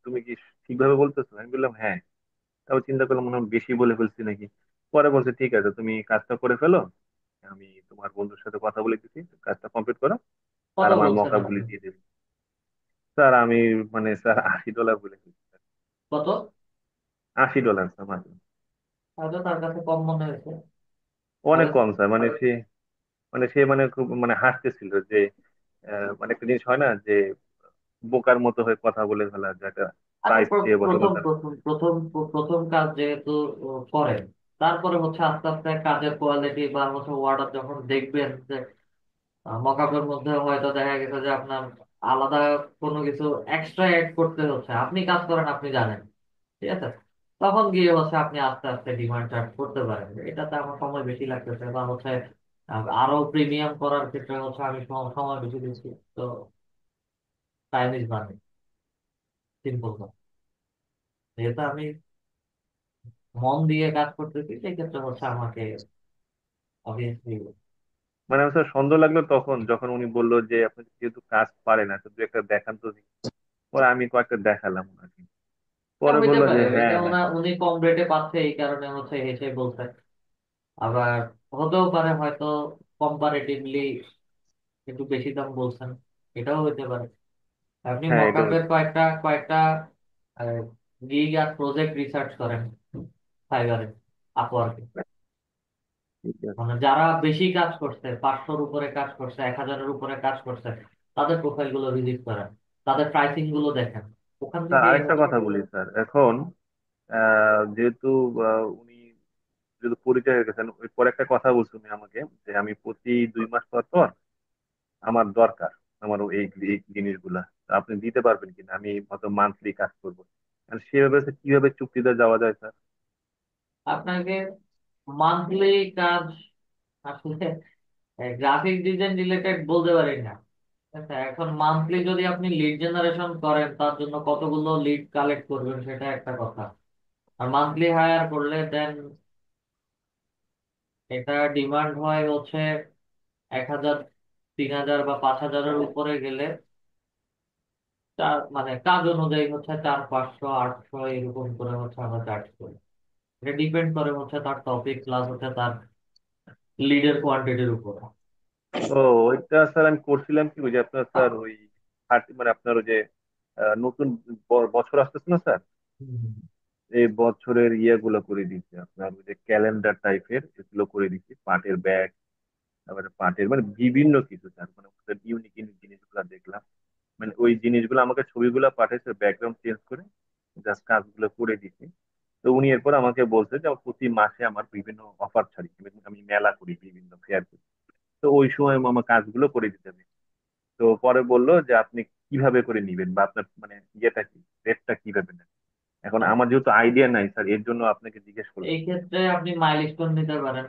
তুমি কি ঠিকভাবে বলতেছো? আমি বললাম হ্যাঁ। তারপর চিন্তা করলাম মনে হয় বেশি বলে ফেলছি নাকি। পরে বলছে ঠিক আছে তুমি কাজটা করে ফেলো, আমি তোমার বন্ধুর সাথে কথা বলে দিচ্ছি, কাজটা কমপ্লিট করো, আর কত আমার বলছেন মকা গুলি আপনি? দিয়ে দেবে। স্যার আমি মানে স্যার $80 বলে ফেলছি স্যার। কত? $80 স্যার মাত্র। হয়তো তার কাছে কম মনে হয়েছে। অনেক তাহলে কম স্যার, মানে সে মানে খুব মানে হাসতেছিল যে মানে একটা জিনিস হয় না যে বোকার মতো হয়ে কথা বলে ফেলা, যে একটা আচ্ছা, প্রাইস চেয়ে বসে প্রথম বলতাম। প্রথম প্রথম প্রথম কাজ যেহেতু করেন, তারপরে হচ্ছে আস্তে আস্তে কাজের কোয়ালিটি বা হচ্ছে অর্ডার যখন দেখবেন যে মকআপের মধ্যে হয়তো দেখা গেছে যে আপনার আলাদা কোনো কিছু এক্সট্রা এড করতে হচ্ছে, আপনি কাজ করেন আপনি জানেন, ঠিক আছে, তখন গিয়ে হচ্ছে আপনি আস্তে আস্তে ডিমান্ড চার্জ করতে পারেন। এটাতে আমার সময় বেশি লাগতেছে বা হচ্ছে আরো প্রিমিয়াম করার ক্ষেত্রে হচ্ছে আমি সময় বেশি দিচ্ছি। তো টাইম ইজ মানি, সিম্পল। যেহেতু আমি মন দিয়ে কাজ করতেছি সেই ক্ষেত্রে হচ্ছে আমাকে অবভিয়াসলি। মানে আমার স্যার সন্দেহ লাগলো তখন যখন উনি বললো যে আপনি যেহেতু কাজ পারেন না, তো দু একটা দেখান তো দেখি। পরে আমি কয়েকটা দেখালাম ওনাকে। পরে হইতে বললো যে পারে এটা হ্যাঁ। উনি কম রেটে পাচ্ছে এই কারণে হচ্ছে হেসে বলছে। আবার হতেও পারে হয়তো কম্পারেটিভলি একটু বেশি দাম বলছেন, এটাও হইতে পারে। আপনি হ্যাঁ এটা মকআপের হচ্ছে। কয়েকটা কয়েকটা গিগ আর প্রজেক্ট রিসার্চ করেন ফাইবারে, আপওয়ার্কে। ঠিক আছে। মানে যারা বেশি কাজ করছে, 500-র উপরে কাজ করছে, 1000-এর উপরে কাজ করছে, তাদের প্রোফাইল গুলো ভিজিট করেন, তাদের প্রাইসিং গুলো দেখেন। ওখান স্যার থেকে আরেকটা হচ্ছে কথা বলি স্যার, এখন যেহেতু উনি যেহেতু পরিচয় হয়ে গেছেন, ওই পরে একটা কথা বলছেন উনি আমাকে, যে আমি প্রতি 2 মাস পর পর আমার দরকার, আমার এই জিনিসগুলা, তা আপনি দিতে পারবেন কিনা, আমি হয়তো মান্থলি কাজ করবো। আর সেভাবে কিভাবে চুক্তিতে যাওয়া যায় স্যার? আপনাকে মান্থলি কাজ আসলে গ্রাফিক ডিজাইন রিলেটেড বলতে পারি না। আচ্ছা, এখন মান্থলি যদি আপনি লিড জেনারেশন করেন, তার জন্য কতগুলো লিড কালেক্ট করবেন সেটা একটা কথা। আর মান্থলি হায়ার করলে দেন এটা ডিমান্ড হয় হচ্ছে 1,000, 3,000 বা 5,000-এর উপরে গেলে চার মানে কাজ অনুযায়ী হচ্ছে 400, 500, 800 এরকম করে হচ্ছে আমরা চার্জ করি। এটা ডিপেন্ড করে হচ্ছে তার টপিক প্লাস হচ্ছে তার লিডের কোয়ান্টিটির উপর। ও, ওইটা স্যার আমি করছিলাম কি, ওই যে আপনার স্যার ওই মানে আপনার ওই যে নতুন বছর আসতেছে না স্যার, হুম। এই বছরের ইয়েগুলো করে দিচ্ছে আপনার ওই যে ক্যালেন্ডার টাইপের এগুলো করে দিচ্ছে, পাটের ব্যাগ, তারপরে পাটের মানে বিভিন্ন কিছু স্যার, মানে ইউনিক ইউনিক জিনিসগুলো দেখলাম। মানে ওই জিনিসগুলো আমাকে ছবিগুলো পাঠাইছে, ব্যাকগ্রাউন্ড চেঞ্জ করে জাস্ট কাজগুলো করে দিচ্ছি। তো উনি এরপর আমাকে বলছে যে প্রতি মাসে আমার বিভিন্ন অফার ছাড়ি, এবং আমি মেলা করি, বিভিন্ন ফেয়ার করি, তো ওই সময় আমার কাজগুলো করে দিতে হবে। তো পরে বললো যে আপনি কিভাবে করে নিবেন, বা আপনার মানে ইয়েটা কি, রেটটা কিভাবে নেন। এখন আমার যেহেতু আইডিয়া নাই স্যার, এর জন্য আপনাকে জিজ্ঞেস করলাম। এই ক্ষেত্রে আপনি মাইলস্টোন নিতে পারেন।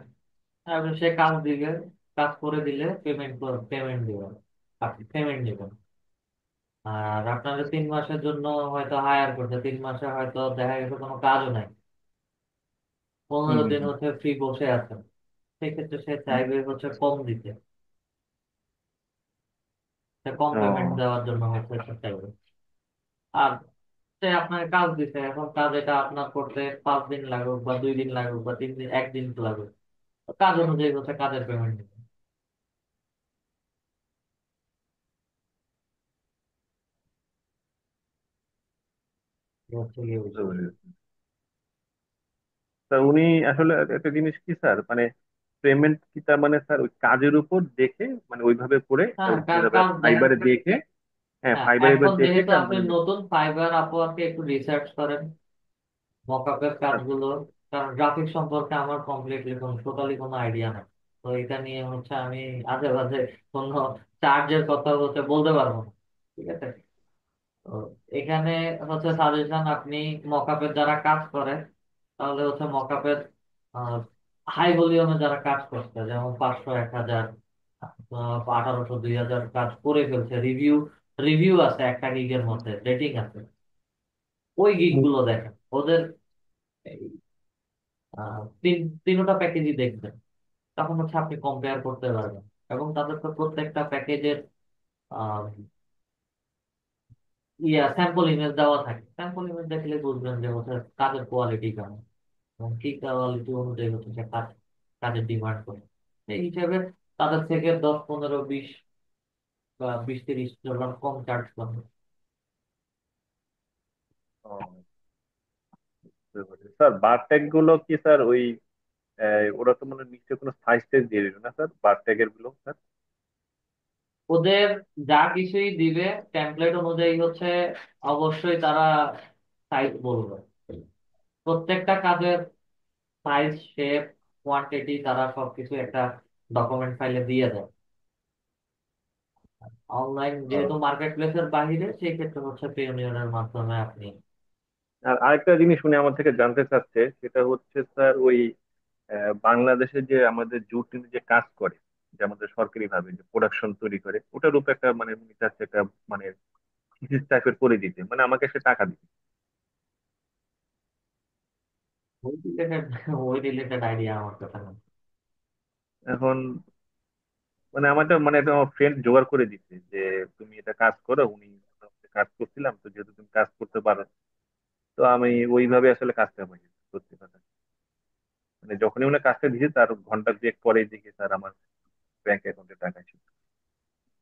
তারপরে সে কাজ দিবে, কাজ করে দিলে পেমেন্ট দিবেন, আপনি পেমেন্ট দিবেন। আর আপনারা 3 মাসের জন্য হয়তো হায়ার করছে, 3 মাসে হয়তো দেখা গেছে কোনো কাজও নাই, হুম 15 দিন হুম হচ্ছে ফ্রি বসে আছেন, সেক্ষেত্রে সে হুম। চাইবে হচ্ছে কম দিতে, সে কম পেমেন্ট ও, দেওয়ার জন্য হচ্ছে সে চাইবে। আর সে আপনাকে কাজ দিতে, এখন কাজ এটা আপনার করতে 5 দিন লাগুক বা 2 দিন লাগুক বা 3 দিন, একদিন লাগুক, কাজ অনুযায়ী হচ্ছে কাজের পেমেন্ট দিতে। এই হচ্ছে গিয়ে বুঝতে বিষয়। পেরেছি। তা উনি আসলে একটা জিনিস কি স্যার, মানে পেমেন্ট কি তার মানে স্যার ওই কাজের উপর দেখে, মানে ওইভাবে করে হ্যাঁ, যেভাবে কাজ দেখেন। ফাইবারে দেখে, হ্যাঁ হ্যাঁ, ফাইবারে এখন এবার দেখে যেহেতু আপনি মানে নতুন, ফাইবার আপওয়ার্কে একটু রিসার্চ করেন মকআপের আচ্ছা। কাজগুলো, কারণ গ্রাফিক সম্পর্কে আমার কমপ্লিটলি টোটালি কোনো আইডিয়া নাই। তো এটা নিয়ে হচ্ছে আমি আজে বাজে কোনো চার্জের কথা হচ্ছে বলতে পারবো না, ঠিক আছে? তো এখানে হচ্ছে সাজেশন, আপনি মকআপের যারা কাজ করে, তাহলে হচ্ছে মকআপের হাই ভলিউমে যারা কাজ করছে, যেমন 500, 1,000, 1,800, 2,000 কাজ করে ফেলছে, রিভিউ রিভিউ আছে একটা গিগের মধ্যে, রেটিং আছে, ওই গিগ গুলো দেখেন, ওদের এই, তিনোটা প্যাকেজই দেখবেন, তখন হচ্ছে আপনি কম্পেয়ার করতে পারবেন। এবং তাদের তো প্রত্যেকটা প্যাকেজের স্যাম্পল ইমেজ দেওয়া থাকে, স্যাম্পল ইমেজ দেখলে বুঝবেন যে হচ্ছে কাজের কোয়ালিটি কেমন, এবং কি কোয়ালিটি অনুযায়ী হচ্ছে সে কাজের ডিমান্ড করে। এই হিসেবে তাদের থেকে 10, 15, 20 বা 20, 30 ডলার কম চার্জ করবে। ও, বুঝতে পেরেছি। স্যার বার ট্যাগ গুলো কি স্যার ওই ওরা তো মানে নিশ্চয়ই কোনো সাইজ টাইজ দিয়ে দিবে না স্যার, বার ট্যাগের গুলো স্যার? ওদের যা কিছুই দিবে টেমপ্লেট অনুযায়ী হচ্ছে, অবশ্যই তারা সাইজ বলবে। প্রত্যেকটা কাজের সাইজ, শেপ, কোয়ান্টিটি তারা সবকিছু একটা ডকুমেন্ট ফাইলে দিয়ে দেয়। অনলাইন যেহেতু মার্কেট প্লেসের বাইরে, সেই ক্ষেত্রে হচ্ছে পেইওনিয়রের মাধ্যমে আপনি। আর আরেকটা জিনিস উনি আমার থেকে জানতে চাচ্ছে, সেটা হচ্ছে স্যার ওই বাংলাদেশে যে আমাদের জুট নিয়ে যে কাজ করে, যে আমাদের সরকারি ভাবে যে প্রোডাকশন তৈরি করে, ওটার উপর একটা মানে উনি চাচ্ছে একটা মানে থিসিস টাইপের করে দিতে, মানে আমাকে সে টাকা দিবে। ওই রিলেটেড ওই রিলেটেড আইডিয়া আমার কাছে নেই। এখন মানে আমার একটা মানে একটা ফ্রেন্ড জোগাড় করে দিচ্ছে যে তুমি এটা কাজ করো, উনি কাজ করছিলাম, তো যেহেতু তুমি কাজ করতে পারো, তো আমি ওইভাবে আসলে কাজটা পাই। সত্যি কথা, মানে যখনই উনি কাজটা দিয়েছে তার ঘন্টা দুয়েক পরে দেখি স্যার আমার ব্যাংক অ্যাকাউন্টে টাকা এসেছে।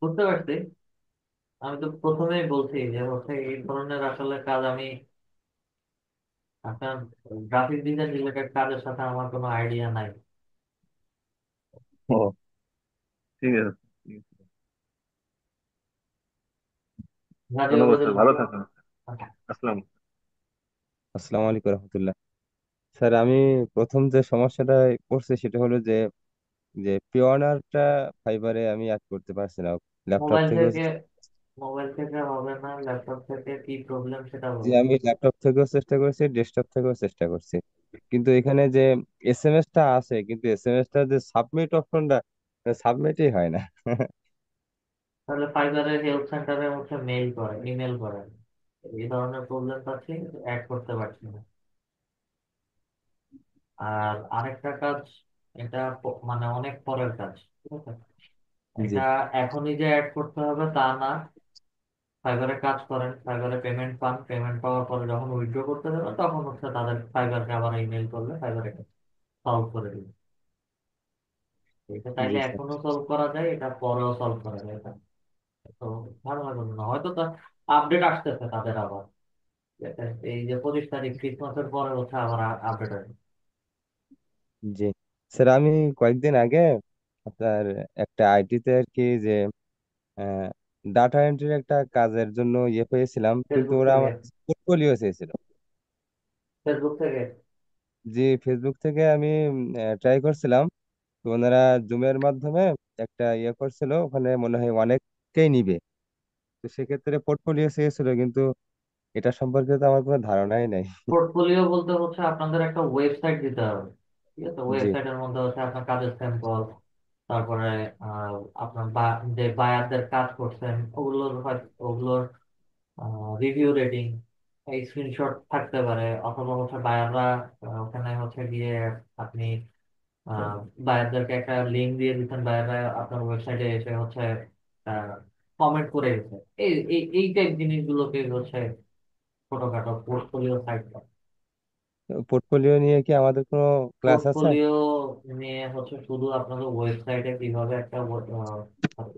বুঝতে পারছি। আমি তো প্রথমেই বলছি যে হচ্ছে এই ধরনের আসলে কাজ আমি, আপনার গ্রাফিক ডিজাইন রিলেটেড কাজের সাথে আমার কোনো আইডিয়া নাই। ও, ঠিক আছে, ঠিক আছে। ধন্যবাদ স্যার, জাজিউদ্দিন। ভালো থাকুন। আসসালাম। আসসালামু আলাইকুম রহমতুল্লাহ। স্যার আমি প্রথম যে সমস্যাটা করছে সেটা হলো যে যে পিওনারটা ফাইবারে আমি অ্যাড করতে পারছি না। ল্যাপটপ মোবাইল থেকেও থেকে মোবাইল থেকে হবে না, ল্যাপটপ থেকে কি প্রবলেম সেটা যে বলুন। আমি ল্যাপটপ থেকেও চেষ্টা করছি, ডেস্কটপ থেকেও চেষ্টা করছি, কিন্তু এখানে যে এসএমএস টা আছে, কিন্তু এসএমএস টা যে সাবমিট অপশনটা সাবমিটই হয় না। তাহলে ফাইবারের হেল্প সেন্টারে হচ্ছে মেইল করে, ইমেল করে, এই ধরনের প্রবলেম আছে, অ্যাড করতে পারছি না। আর আরেকটা কাজ, এটা মানে অনেক পরের কাজ, ঠিক আছে? জি, এটা এখনই যে অ্যাড করতে হবে তা না। ফাইবারে কাজ করেন, ফাইবারে পেমেন্ট পান, পেমেন্ট পাওয়ার পরে যখন উইথড্র করতে যাবেন তখন হচ্ছে তাদের ফাইবারকে আবার ইমেল করলে ফাইবারে সলভ করে দিবে। এটা জি চাইলে স্যার। এখনো সলভ করা যায়, এটা পরেও সলভ করা যায়। এটা তো ভালো লাগলো না, হয়তো তা আপডেট আসতেছে তাদের আবার। এই যে 25 তারিখ ক্রিসমাসের পরে হচ্ছে আবার আপডেট আসবে। জি স্যার, আমি কয়েকদিন আগে আপনার একটা আইটিতে আর কি যে ডাটা এন্ট্রির একটা কাজের জন্য পেয়েছিলাম, কিন্তু ফেসবুক ওরা থেকে? আমার পোর্টফোলিও চেয়েছিল। ফেসবুক থেকে? জি, ফেসবুক থেকে আমি ট্রাই করছিলাম। তো ওনারা জুমের মাধ্যমে একটা করছিল, ওখানে মনে হয় অনেককেই নিবে। তো সেক্ষেত্রে পোর্টফোলিও চেয়েছিল, কিন্তু এটা সম্পর্কে তো আমার কোনো ধারণাই নাই। পোর্টফোলিও বলতে হচ্ছে আপনাদের একটা ওয়েবসাইট দিতে হবে। ঠিক আছে, জি, ওয়েবসাইটের মধ্যে হচ্ছে আপনার কাজের স্যাম্পল, তারপরে আপনার যে বায়ারদের কাজ করছেন ওগুলোর রিভিউ রেটিং, এই স্ক্রিনশট থাকতে পারে, অথবা হচ্ছে বায়াররা ওখানে হচ্ছে গিয়ে আপনি বায়ারদেরকে একটা লিঙ্ক দিয়ে দিচ্ছেন, বায়াররা আপনার ওয়েবসাইটে এসে হচ্ছে কমেন্ট করে গেছে। এই এই এই টাইপ জিনিসগুলোকে হচ্ছে ছোটখাটো পোর্টফোলিও সাইট। পোর্টফোলিও নিয়ে কি আমাদের কোনো ক্লাস আছে? পোর্টফোলিও নিয়ে হচ্ছে শুধু আপনাদের ওয়েবসাইটে কিভাবে একটা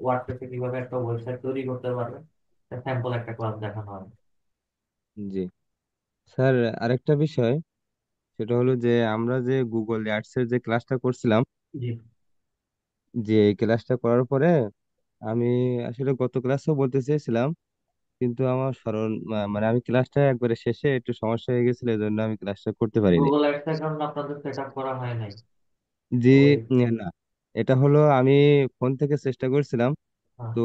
ওয়ার্ডপ্রেসে কিভাবে একটা ওয়েবসাইট তৈরি করতে পারবেন, স্যাম্পল একটা ক্লাস দেখানো হয়। জি স্যার, আরেকটা বিষয়, সেটা হলো যে আমরা যে গুগল অ্যাডস এর যে ক্লাসটা করছিলাম, জি। যে এই ক্লাসটা করার পরে আমি আসলে গত ক্লাসেও বলতে চেয়েছিলাম, কিন্তু আমার স্মরণ মানে আমি ক্লাসটা একবারে শেষে একটু সমস্যা হয়ে গেছিল, এই জন্য আমি ক্লাসটা করতে পারিনি। গুগল অ্যাডস অ্যাকাউন্ট আপনাদের সেট আপ করা হয় নাই? জি, ওই না, এটা হলো আমি ফোন থেকে চেষ্টা করছিলাম। আহ, তো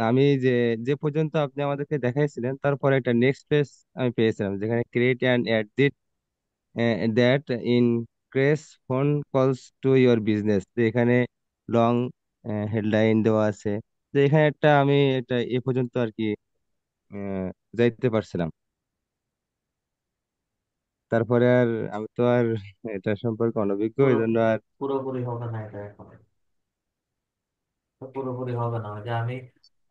আমি যে যে পর্যন্ত আপনি আমাদেরকে দেখাইছিলেন, তারপরে একটা নেক্সট পেজ আমি পেয়েছিলাম, যেখানে create and add that increase phone calls to your business, তো এখানে লং হেডলাইন দেওয়া আছে। তো এখানে একটা আমি এটা এ পর্যন্ত আর কি আহ, যাইতে পারছিলাম। তারপরে আর আমি তো আর এটা সম্পর্কে অনভিজ্ঞ, এই পুরো জন্য আর। পুরোপুরি হবে না এটা এখন। তো পুরোপুরি হবে না, ওই যে আমি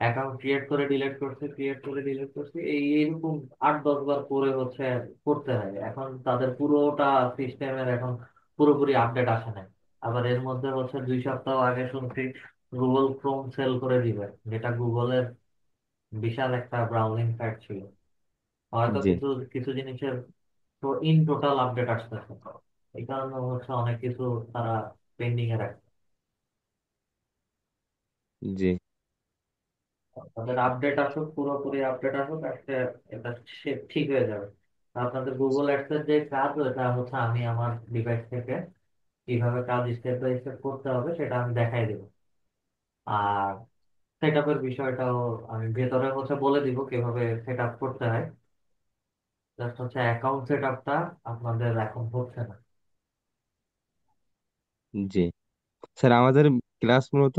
অ্যাকাউন্ট ক্রিয়েট করে ডিলিট করছি, ক্রিয়েট করে ডিলিট করছি, এইরকম 8-10 বার করে হচ্ছে করতে হয়। এখন তাদের পুরোটা সিস্টেমের এখন পুরোপুরি আপডেট আসে নাই। আবার এর মধ্যে হচ্ছে 2 সপ্তাহ আগে শুনছি গুগল ক্রোম সেল করে দিবে, যেটা গুগলের বিশাল একটা ব্রাউজিং সাইট ছিল। হয়তো জি, কিছু কিছু জিনিসের তো ইন টোটাল আপডেট আসতেছে। এই কারণে হচ্ছে অনেক কিছু তারা পেন্ডিং এ রাখে। জি, তাদের আপডেট আসুক, পুরোপুরি আপডেট আসুক, একটা এটা সে ঠিক হয়ে যাবে। আপনাদের গুগল অ্যাডস এর যে কাজ, ওটা হচ্ছে আমি আমার ডিভাইস থেকে কিভাবে কাজ স্টেপ বাই স্টেপ করতে হবে সেটা আমি দেখাই দেবো। আর সেট আপের বিষয়টাও আমি ভেতরে হচ্ছে বলে দিব কিভাবে সেট আপ করতে হয়। জাস্ট হচ্ছে অ্যাকাউন্ট সেট আপটা আপনাদের এখন হচ্ছে না। জি স্যার, আমাদের ক্লাস মূলত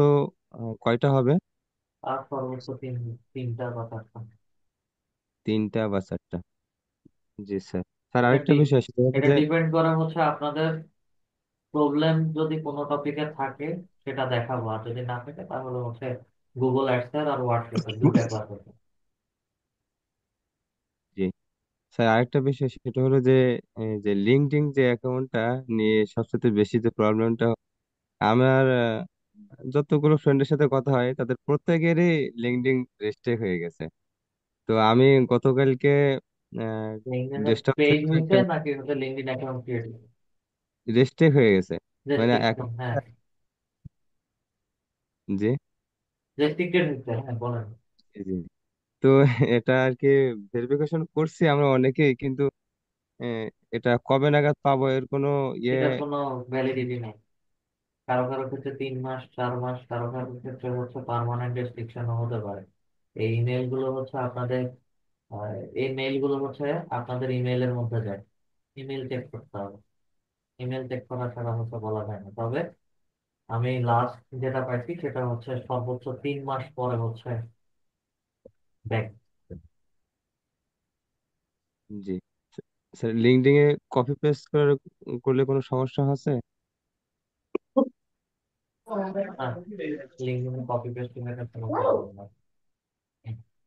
কয়টা হবে? আর সর্বোচ্চ তিনটা বা চারটা। 3টা বা 4টা? জি স্যার। স্যার, এটা আরেকটা বিষয় সেটা হলো এটা যে ডিপেন্ড করে হচ্ছে আপনাদের প্রবলেম যদি কোনো টপিকে থাকে সেটা দেখাবো, আর যদি না থাকে তাহলে হচ্ছে গুগল অ্যাডসেন্স আর হোয়াটসঅ্যাপের 2টা ক্লাস আছে। জি স্যার, আরেকটা বিষয় সেটা হলো যে এই যে লিঙ্কডইন যে অ্যাকাউন্টটা নিয়ে সবচেয়ে বেশি যে প্রবলেমটা, আমার যতগুলো ফ্রেন্ডের সাথে কথা হয় তাদের প্রত্যেকেরই লিঙ্কডইন রেস্ট্রিক্ট হয়ে গেছে। তো আমি গতকালকে লিঙ্কডইনের ডেস্কটপ পেজ থেকে হয়েছে একটা নাকি হচ্ছে লিঙ্কডইন অ্যাকাউন্ট ক্রিয়েট? রেস্ট্রিক্ট হয়ে গেছে, মানে রেস্ট্রিকশন, হ্যাঁ। জি, রেস্ট্রিক্টেড হচ্ছে, হ্যাঁ বলেন। জি, জি। তো এটা আর কি ভেরিফিকেশন করছি আমরা অনেকেই, কিন্তু আহ, এটা কবে নাগাদ পাবো এর কোনো ইয়ে। এটার কোনো ভ্যালিডিটি নেই। কারো কারো ক্ষেত্রে 3 মাস, 4 মাস, কারো কারো ক্ষেত্রে হচ্ছে পার্মানেন্ট রেস্ট্রিকশনও হতে পারে। এই ইমেল গুলো হচ্ছে আপনাদের এই মেইল গুলো হচ্ছে আপনাদের ইমেইলের মধ্যে যায়। ইমেল চেক করতে হবে। ইমেল চেক করা ছাড়া হচ্ছে বলা যায় না। তবে আমি লাস্ট যেটা পাইছি সেটা হচ্ছে সর্বোচ্চ 3 মাস পরে হচ্ছে ব্যাক। জি স্যার, লিঙ্কডইন এ কপি পেস্ট করলে কোনো সমস্যা আছে? হ্যাঁ, লিঙ্কডইনে কপি পেস্টিং এর কোনো প্রবলেম না।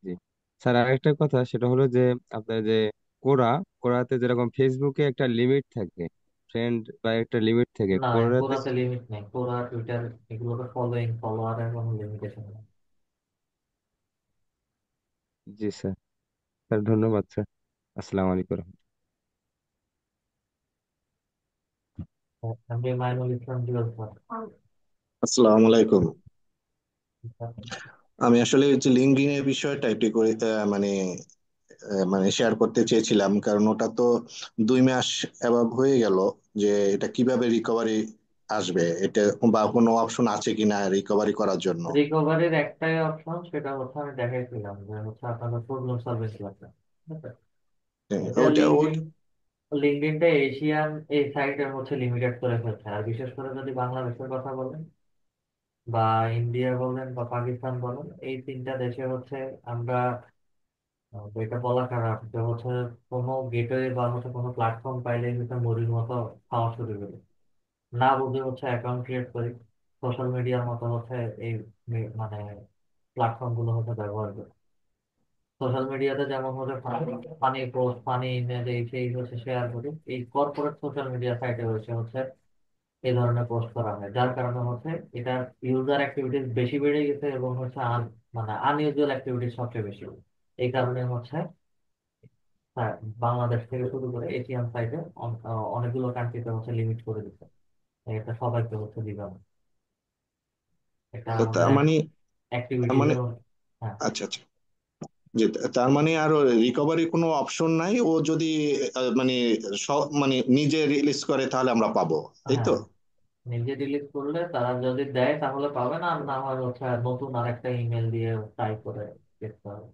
জি স্যার, আরেকটা কথা সেটা হলো যে আপনার যে কোরা কোরাতে যেরকম ফেসবুকে একটা লিমিট থাকে, ফ্রেন্ড বা একটা লিমিট থাকে না, কোরাতে। কোরাতে লিমিট নেই। কোরা, টুইটার, এগুলোতে ফলোইং, ফলোয়ারের কোনো লিমিটেশন নেই। জি স্যার। স্যার ধন্যবাদ স্যার। আসসালামু আলাইকুম। আমি মাইনুল ইসলাম জুয়েল স্যার। আসসালামু আলাইকুম। আচ্ছা। আমি আসলে হচ্ছে লিঙ্কডইন এর বিষয়টা একটু করে মানে শেয়ার করতে চেয়েছিলাম, কারণ ওটা তো 2 মাস অ্যাভাব হয়ে গেল। যে এটা কিভাবে রিকভারি আসবে, এটা বা কোনো অপশন আছে কিনা রিকভারি করার জন্য? রিকভারির একটাই অপশন, সেটা হচ্ছে আমি দেখাইছিলাম যে হচ্ছে আপনাদের প্রবলেম সলভেন্সি আছে, ঠিক আছে? এটা ওইটা লিঙ্কডইন, লিঙ্কডইনটা এশিয়ান এই সাইটের হচ্ছে লিমিটেড করে ফেলছে। আর বিশেষ করে যদি বাংলাদেশের কথা বলেন বা ইন্ডিয়া বলেন বা পাকিস্তান বলেন, এই তিনটা দেশে হচ্ছে আমরা এটা বলা খারাপ যে হচ্ছে কোনো গেটওয়ে বা হচ্ছে কোনো প্ল্যাটফর্ম পাইলে হচ্ছে মুড়ির মতো খাওয়া শুরু করি, না বুঝে হচ্ছে অ্যাকাউন্ট ক্রিয়েট করি, সোশ্যাল মিডিয়ার মতো হচ্ছে এই মানে প্ল্যাটফর্ম গুলো হচ্ছে ব্যবহার করি। সোশ্যাল মিডিয়াতে যেমন হচ্ছে ফানি পোস্ট, ফানি ইমেজ, এই সেই হচ্ছে শেয়ার করি। এই কর্পোরেট সোশ্যাল মিডিয়া সাইটে হচ্ছে হচ্ছে এই ধরনের পোস্ট করা হয়, যার কারণে হচ্ছে এটার ইউজার অ্যাক্টিভিটিস বেশি বেড়ে গেছে এবং হচ্ছে মানে আনইউজুয়াল অ্যাক্টিভিটিস সবচেয়ে বেশি। এই কারণে হচ্ছে, হ্যাঁ, বাংলাদেশ থেকে শুরু করে এশিয়ান সাইডে অনেকগুলো কান্ট্রিতে হচ্ছে লিমিট করে দিচ্ছে। এটা সবাইকে হচ্ছে দিবে না। এটা তো আমাদের তার মানে তার মানে অ্যাক্টিভিটিজের। হ্যাঁ, আচ্ছা আচ্ছা, যে তার মানে আর রিকভারি কোনো অপশন নাই। ও যদি মানে মানে নিজে রিলিজ করে তাহলে আমরা পাবো, তাই তো? হ্যাঁ, নিজে ডিলিট করলে তারা যদি দেয় তাহলে পাবে না, আর না হয় হচ্ছে নতুন আরেকটা ইমেল দিয়ে ট্রাই করে দেখতে হবে।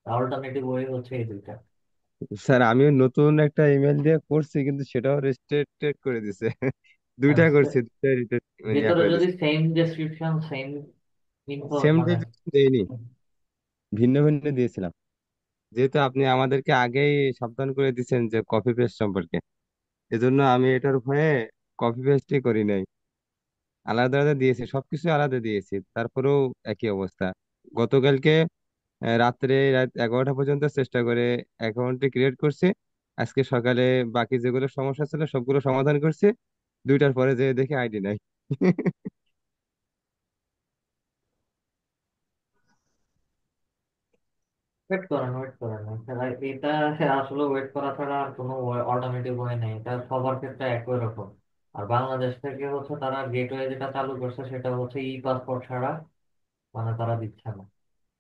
অল্টারনেটিভ ওয়ে হচ্ছে এই দুইটা। স্যার আমিও নতুন একটা ইমেল দিয়ে করছি, কিন্তু সেটাও রেস্ট্রিক্টেড করে দিছে। আর দুইটা করছি, দুইটা ইয়া ভিতরে করে যদি দিছে। Same description, same info same মানে। ডিসিশন দেইনি, ভিন্ন ভিন্ন দিয়েছিলাম। যেহেতু আপনি আমাদেরকে আগেই সাবধান করে দিয়েছেন যে কপি পেস্ট সম্পর্কে, এজন্য আমি এটার ভয়ে কপি পেস্টই করি নাই, আলাদা আলাদা দিয়েছি, সবকিছু আলাদা দিয়েছি, তারপরেও একই অবস্থা। গতকালকে রাত 11টা পর্যন্ত চেষ্টা করে অ্যাকাউন্টটি ক্রিয়েট করছি। আজকে সকালে বাকি যেগুলো সমস্যা ছিল সবগুলো সমাধান করছি, 2টার পরে যে দেখি আইডি নাই। ওয়েট করেন, ওয়েট করেন এছাড়া এটা আসলে ওয়েট করা ছাড়া আর কোনো অল্টারনেটিভ ওয়ে নেই। এটা সবার ক্ষেত্রে একই রকম। আর বাংলাদেশ থেকে হচ্ছে তারা গেটওয়ে যেটা চালু করছে সেটা হচ্ছে ই পাসপোর্ট ছাড়া মানে তারা দিচ্ছে না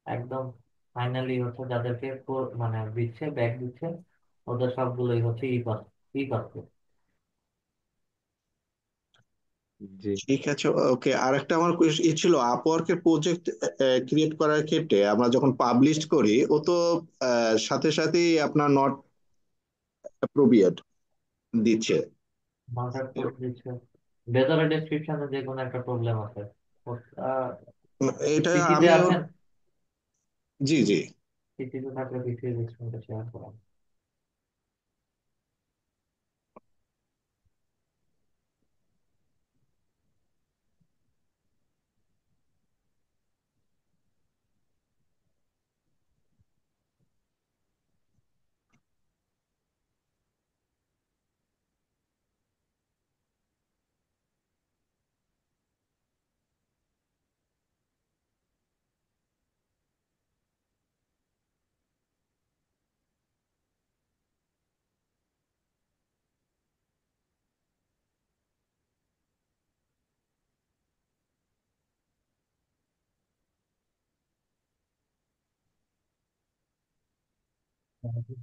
একদম। ফাইনালি হচ্ছে যাদেরকে মানে দিচ্ছে, ব্যাগ দিচ্ছে, ওদের সবগুলোই হচ্ছে ই পাসপোর্ট। জি ঠিক আছে, ওকে। আর একটা আমার ছিল, আপওয়ার্কের প্রজেক্ট ক্রিয়েট করার ক্ষেত্রে আমরা যখন পাবলিশ করি, ও তো সাথে সাথেই আপনার নট অ্যাপ্রোপ্রিয়েট দিচ্ছে। নট পোস্ট দিচ্ছে, ভেতরে ডেসক্রিপশনে যে কোনো একটা প্রবলেম আছে। এটা পিসিতে আমি ওর, আছেন? জি জি। পিসিতে থাকলে পিসির স্ক্রিনটা শেয়ার করা।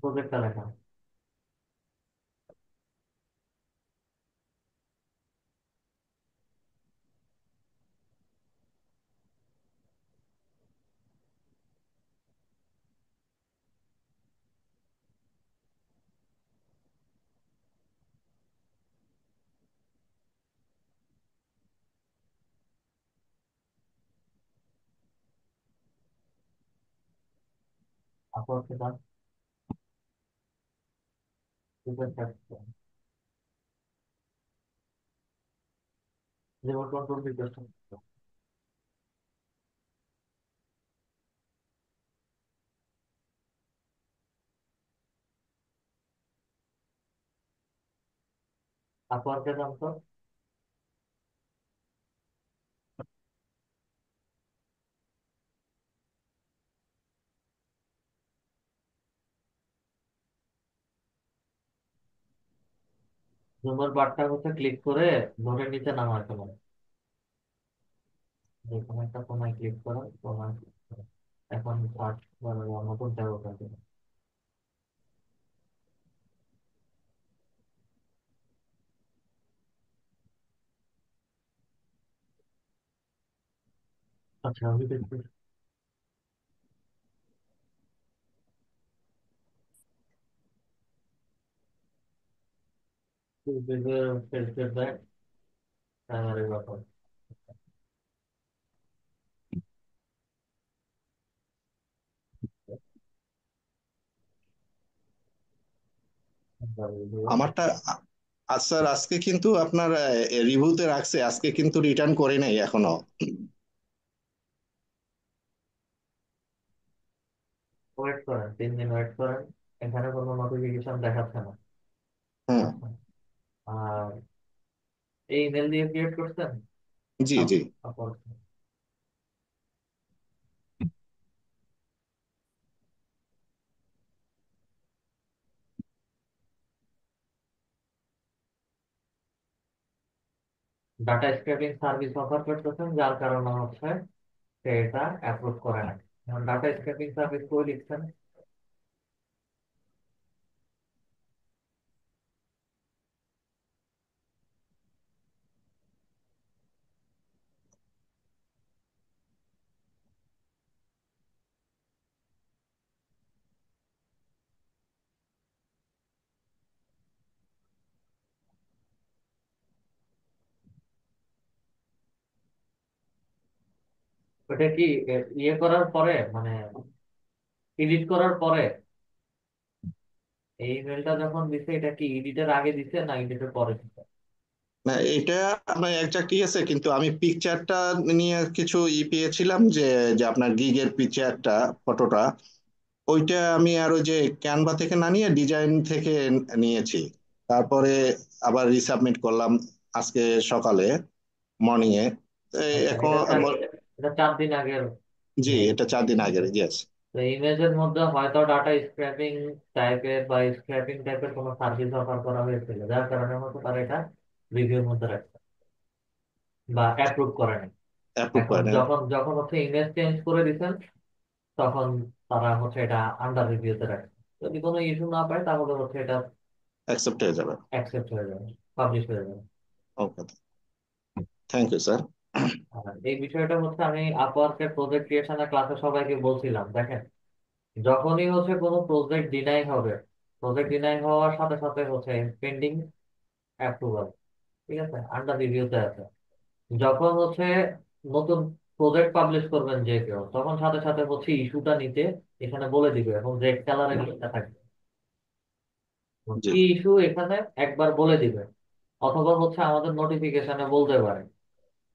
প্রজেক্টটা দেখা। আপলোড দাম রিমোট কন্ট্রোল রিকোয়েস্ট। আপওয়ার্কে যান তো। জুমের বারটা হচ্ছে ক্লিক করে নোটের নিচে নামায় ফেলেন। যে কোনো একটা কোনায় ক্লিক করো, কোনায় click করো। এখন সার্চ নতুন ট্যাব ওপেন করুন। আচ্ছা, আমি দেখছি। প্রাইমারি ব্যাপার। আমারটা স্যার আজকে কিন্তু আপনার রিভিউতে রাখছে, আজকে কিন্তু রিটার্ন করে নাই এখনো। ওয়েট করেন, 3 দিন ওয়েট করেন। এখানে কোনো নোটিফিকেশন দেখাচ্ছে না। হ্যাঁ। আচ্ছা। আর এই ইমেল দিয়ে ক্রিয়েট করছেন? জি জি। ডাটা স্ক্র্যাপিং সার্ভিস অফার করতেছেন, যার কারণে হচ্ছে সে এটা অ্যাপ্রুভ করে না। এখন ডাটা স্ক্র্যাপিং সার্ভিস কই লিখছেন? ওটা কি ইয়ে করার পরে, মানে এডিট করার পরে? এই ইমেলটা যখন দিছে, এটা কি এডিটের আগে দিছে না এডিটের পরে দিছে? না এটা আমার একটা ঠিক আছে, কিন্তু আমি পিকচারটা নিয়ে কিছু পেয়েছিলাম যে যে আপনার গিগের পিকচারটা, ফটোটা, ওইটা আমি আর ওই যে ক্যানভা থেকে না নিয়ে ডিজাইন থেকে নিয়েছি। তারপরে আবার রিসাবমিট করলাম আজকে সকালে, মর্নিং এ। আচ্ছা, এখন এটা 4 দিন আগের জি, মেইল। এটা 4 দিন ঠিক আছে। আগের, ইয়েস। তো ইমেজের মধ্যে হয়তো ডাটা স্ক্র্যাপিং টাইপের বা স্ক্র্যাপিং টাইপের কোনো সার্ভিস অফার করা হয়েছিল, যার কারণে হয়তো তারা এটা রিভিউর মধ্যে রাখছে বা অ্যাপ্রুভ করেনি। অ্যাপ্রুভ এখন করেন, যখন যখন হচ্ছে ইমেজ চেঞ্জ করে দিচ্ছেন, তখন তারা হচ্ছে এটা আন্ডার রিভিউতে রাখছে। যদি কোনো ইস্যু না পায়, তাহলে হচ্ছে এটা অ্যাকসেপ্ট হয়ে যাবে। অ্যাকসেপ্ট হয়ে যাবে, পাবলিশ হয়ে যাবে। ওকে, থ্যাংক ইউ স্যার। আর এই বিষয়টা হচ্ছে আমি আপওয়ার্কের প্রজেক্ট ক্রিয়েশনের ক্লাসে সবাইকে বলছিলাম, দেখেন, যখনই হচ্ছে কোনো প্রজেক্ট ডিনাই হবে, প্রজেক্ট ডিনাই হওয়ার সাথে সাথে হচ্ছে পেন্ডিং অ্যাপ্রুভাল, ঠিক আছে, আন্ডার রিভিউতে আছে। যখন হচ্ছে নতুন প্রজেক্ট পাবলিশ করবেন যে কেউ, তখন সাথে সাথে হচ্ছে ইস্যুটা নিতে এখানে বলে দিবে, এবং রেড কালারে লিখটা থাকবে জি। কি ইস্যু, এখানে একবার বলে দিবে। অথবা হচ্ছে আমাদের নোটিফিকেশনে বলতে পারে,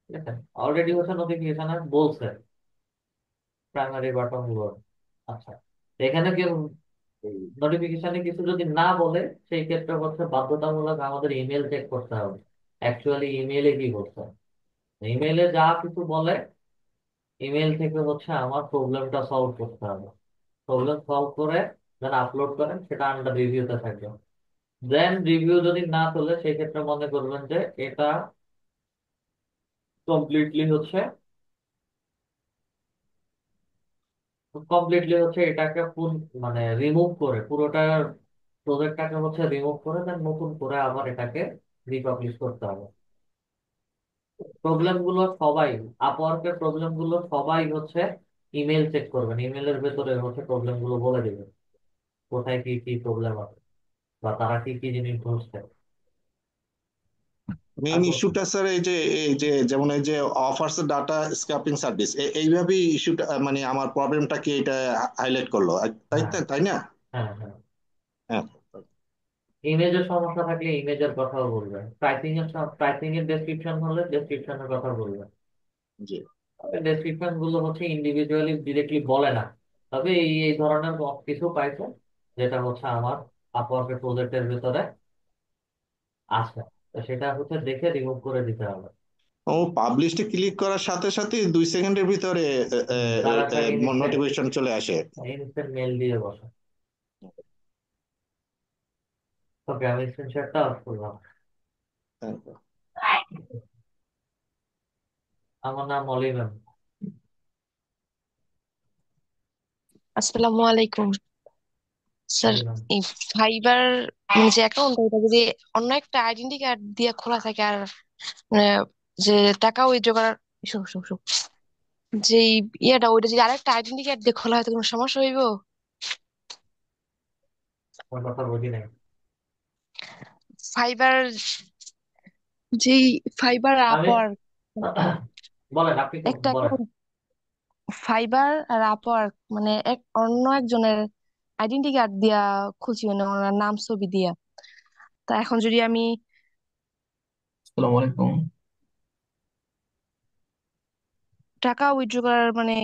ঠিক আছে, অলরেডি হচ্ছে নোটিফিকেশনে বলছে প্রাইমারি বাটন গুলো। আচ্ছা, এখানে কেউ নোটিফিকেশনে কিছু যদি না বলে, সেই ক্ষেত্রে হচ্ছে বাধ্যতামূলক আমাদের ইমেল চেক করতে হবে অ্যাকচুয়ালি ইমেলে কি বলছে। ইমেলে যা কিছু বলে, ইমেল থেকে হচ্ছে আমার প্রবলেমটা সলভ করতে হবে। প্রবলেম সলভ করে দেন আপলোড করেন, সেটা আন্ডার রিভিউতে থাকবে। দেন রিভিউ যদি না তোলে, সেই ক্ষেত্রে মনে করবেন যে এটা কমপ্লিটলি হচ্ছে এটাকে মানে রিমুভ করে, পুরোটা প্রজেক্টটাকে হচ্ছে রিমুভ করে দেন নতুন করে আবার এটাকে রিপাবলিশ করতে হবে। প্রবলেম গুলো সবাই, আপওয়ার্কের প্রবলেম গুলো সবাই হচ্ছে ইমেল চেক করবেন, ইমেলের ভেতরে হচ্ছে প্রবলেম গুলো বলে দিবেন কোথায় কি কি প্রবলেম আছে বা তারা কি কি জিনিস ধরছে। মেইন তারপর ইস্যুটা স্যার এই যে যেমন এই যে অফার্স ডাটা স্ক্র্যাপিং সার্ভিস, এইভাবেই ইস্যুটা, মানে আমার প্রবলেমটা কি এটা হাইলাইট করলো, তাই হ্যাঁ, তাই না? হ্যাঁ, হ্যাঁ, হ্যাঁ। ইমেজের সমস্যা থাকলে ইমেজের কথাও বলবেন, প্রাইসিং এর ডেসক্রিপশন হলে ডেসক্রিপশনের কথা বলবেন। জি। তবে ডেসক্রিপশন গুলো হচ্ছে ইন্ডিভিজুয়ালি ডিরেক্টলি বলে না, তবে এই এই ধরনের কিছু পাইছে যেটা হচ্ছে আমার আপওয়ার্কের প্রজেক্টের ভিতরে আছে, তো সেটা হচ্ছে দেখে রিমুভ করে দিতে হবে। ও পাবলিশে ক্লিক করার সাথে সাথে 2 সেকেন্ডের ভিতরে তাড়াতাড়ি ইনস্ট্যান্ট নোটিফিকেশন চলে আসে। ইনস্ট্যান্ট মেল দিয়ে বসে। ওকে, আমি স্ক্রিনশটটা অফ করলাম। আমার নাম অলি ম্যাম। আসসালামু আলাইকুম স্যার। অলি ম্যাম। এই ফাইবার যে অ্যাকাউন্ট, ওটা যদি অন্য একটা আইডেন্টি কার্ড দিয়ে খোলা থাকে আর আহ, যে টাকা উইথড্র করার শোন শোন শোন, যে ইয়েটা ওইটা যদি আরেকটা আইডেন্টি কার্ড দিয়ে খোলা হয় তো কোনো সমস্যা হইব? আমার কথা বুঝি নাই। ফাইবার, যেই ফাইবার আমি আপওয়ার্ক, বলেন, আপনি একটা বলেন। অ্যাকাউন্ট ফাইবার আর আপওয়ার্ক মানে এক অন্য একজনের আইডেন্টি কার্ড দিয়া খুলছি, মানে ওনার নাম ছবি দিয়া। তা এখন যদি আমি আসসালামু আলাইকুম। টাকা উইথড্র করার মানে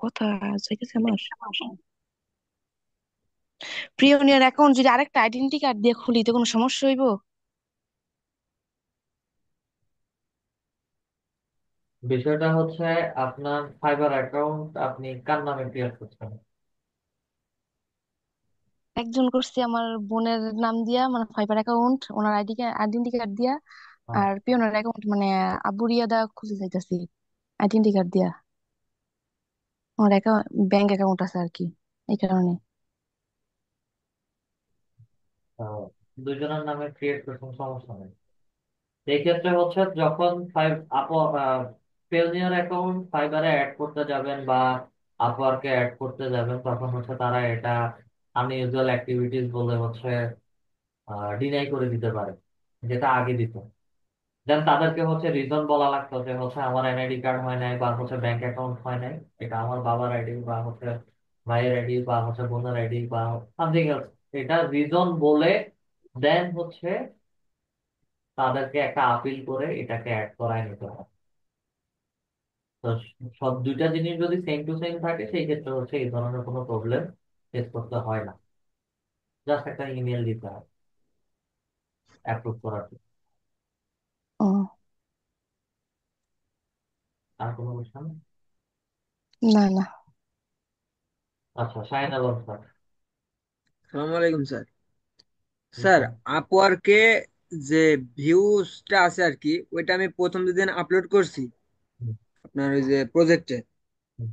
কথা যাইতেছে আমার, প্রিয়নিয়ার অ্যাকাউন্ট যদি আরেকটা আইডেন্টি কার্ড দিয়ে খুলি তো কোনো সমস্যা হইব? বিষয়টা হচ্ছে আপনার ফাইবার অ্যাকাউন্ট আপনি কার নামে ক্রিয়েট করছেন? একজন করছি আমার বোনের নাম দিয়া, মানে ফাইবার অ্যাকাউন্ট ওনার আইডেন্টি কার্ড দিয়া। হ্যাঁ, আর পিয়নের অ্যাকাউন্ট মানে আবু রিয়াদা খুলতে চাইতেছি আইডেন্টি কার্ড দিয়া। ওর ব্যাংক অ্যাকাউন্ট আছে আর কি, এই কারণে। তো দুজনের নামে ক্রিয়েট করছেন, সমস্যা নেই। এই ক্ষেত্রে হচ্ছে যখন পেওনিয়ার অ্যাকাউন্ট ফাইবারে অ্যাড করতে যাবেন বা আপওয়ার্কে অ্যাড করতে যাবেন, তখন হচ্ছে তারা এটা আনইউজুয়াল অ্যাক্টিভিটিস বলে হচ্ছে ডিনাই করে দিতে পারে, যেটা আগে দিত। দেন তাদেরকে হচ্ছে রিজন বলা লাগতো যে হচ্ছে আমার এনআইডি কার্ড হয় নাই বা হচ্ছে ব্যাংক অ্যাকাউন্ট হয় নাই, এটা আমার বাবার আইডি বা হচ্ছে ভাইয়ের আইডি বা হচ্ছে বোনের আইডি বা সামথিং এলস, এটা রিজন বলে দেন হচ্ছে তাদেরকে একটা আপিল করে এটাকে অ্যাড করায় নিতে হয়। তো সব দুইটা জিনিস যদি সেম টু সেম থাকে সেই ক্ষেত্রে হচ্ছে এই ধরনের কোনো প্রবলেম ফেস করতে হয় না, জাস্ট একটা ইমেল দিতে হয় অ্যাপ্রুভ করার জন্য। ও, আর কোনো কোশ্চেন? না না। আচ্ছা, শাহিন আলম স্যার। আসসালামু আলাইকুম স্যার। জি স্যার, স্যার। আপওয়ার্কে যে ভিউজটা আছে আর কি, ওইটা আমি প্রথম যেদিন আপলোড করছি হুম, আপনার ওই যে প্রজেক্টে, হুম।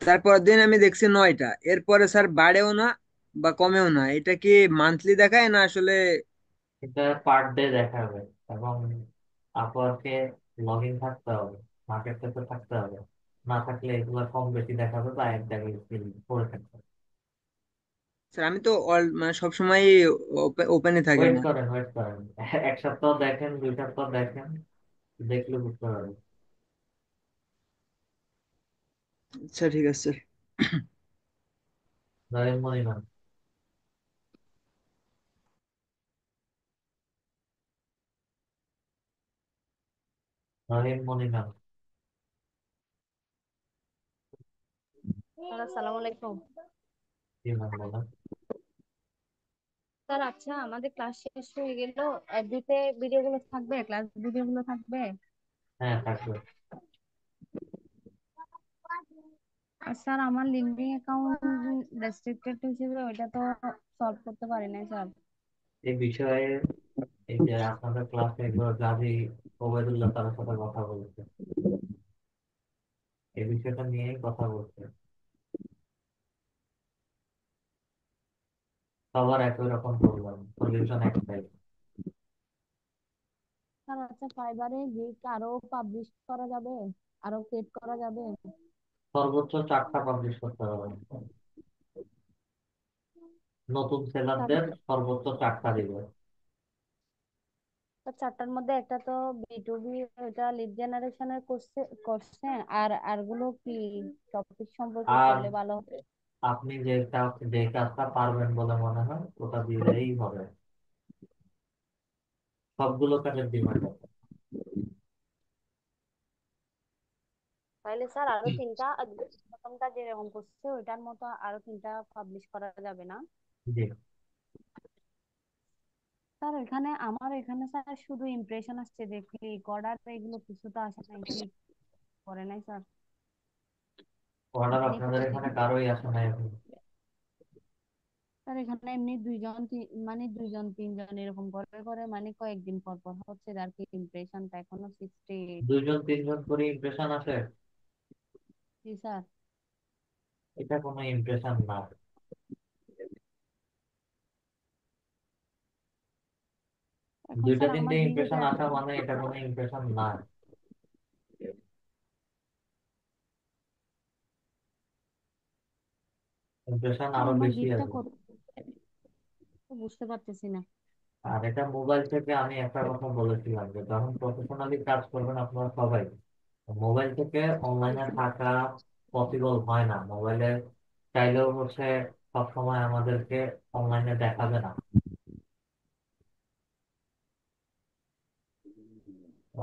তারপর দিন আমি দেখছি 9টা। এরপরে স্যার বাড়েও না বা কমেও না, এটা কি মান্থলি দেখায় না আসলে? এটা পার ডে দেখাবে, এবং আপওয়ার্কে লগ ইন থাকতে হবে, মার্কেট প্লেসে থাকতে হবে, না থাকলে এগুলো কম বেশি দেখাবে বা এক জায়গায় skill পড়ে থাকবে। স্যার আমি তো অল মানে সবসময় ওপেনে থাকে ওয়েট না। করেন, ওয়েট করেন। এক সপ্তাহ দেখেন, 2 সপ্তাহ দেখেন, দেখলে বুঝতে পারবেন। আচ্ছা ঠিক আছে। ধরেন মনিরাম। ধরেন মনিরাম। স্যার আসসালামু আলাইকুম। জি ম্যাম, বলেন। স্যার আচ্ছা, আমাদের ক্লাস শেষ হয়ে গেল, এফবিতে ভিডিও গুলো থাকবে, ক্লাস ভিডিও গুলো থাকবে? হ্যাঁ, থাকবে। আর স্যার আমার লিঙ্কডিন অ্যাকাউন্ট রেস্ট্রিক্টেড হিসেবে ওইটা তো সলভ করতে পারি নাই স্যার। এই বিষয়ে এই যে আপনাদের ক্লাসে একবার গাজী ওবায়দুল্লাহ তার সাথে কথা বলছে, এই বিষয়টা নিয়েই কথা বলছে। সবার একই রকম প্রবলেম, সলিউশন একটাই। স্যার আচ্ছা, ফাইবারে গিগ আরো পাবলিশ করা যাবে, আরো ক্রিয়েট করা যাবে? সর্বোচ্চ 4টা পাবলিশ করতে হবে। নতুন স্যার সেলারদের সর্বোচ্চ 4টা দিবে। স্যার, চারটার মধ্যে একটা তো B2B, ওটা লিড জেনারেশনের করছে করছে, আর আরগুলো কি টপিক সম্পর্কে আর করলে ভালো হবে? আপনি যে কাজটা পারবেন বলে মনে হয় ওটা দিলেই হবে। সবগুলো কাজের ডিমান্ড আছে। তাহলে স্যার আরো তিনটা প্রথমটা যেরকম করছে ওইটার মতো আরো তিনটা পাবলিশ করা যাবে না? জি। স্যার এখানে আমার এখানে স্যার শুধু ইমপ্রেশন আসছে যে ক্লিক অর্ডার এগুলো কিছু তো আসে নাই, ক্লিক করে নাই স্যার। অর্ডার এমনি আপনাদের প্রসেসিং এখানে কারোই আসে না এখন? স্যার এখানে এমনি মানে দুইজন তিনজন এরকম করে করে মানে কয়েকদিন পর পর হচ্ছে আর কি, ইমপ্রেশনটা এখনো 68। দুইজন তিনজন করে ইমপ্রেশন আসে? জি স্যার। এটা কোনো ইমপ্রেশন না। এখন দুইটা স্যার তিনটে আমার ইমপ্রেশন ডিলেটে আসা মানে এটা কোনো ইমপ্রেশন না। ইমপ্রেশন স্যার আরো আমার বেশি গিকটা আছে। কত বুঝতে পারতেছি না। আর এটা মোবাইল থেকে আমি একটা কথা বলেছিলাম যে যখন প্রফেশনালি কাজ করবেন আপনারা সবাই, মোবাইল থেকে জি অনলাইনে স্যার। থাকা পসিবল হয় না। মোবাইলে চাইলেও হচ্ছে সবসময় আমাদেরকে অনলাইনে দেখাবে না।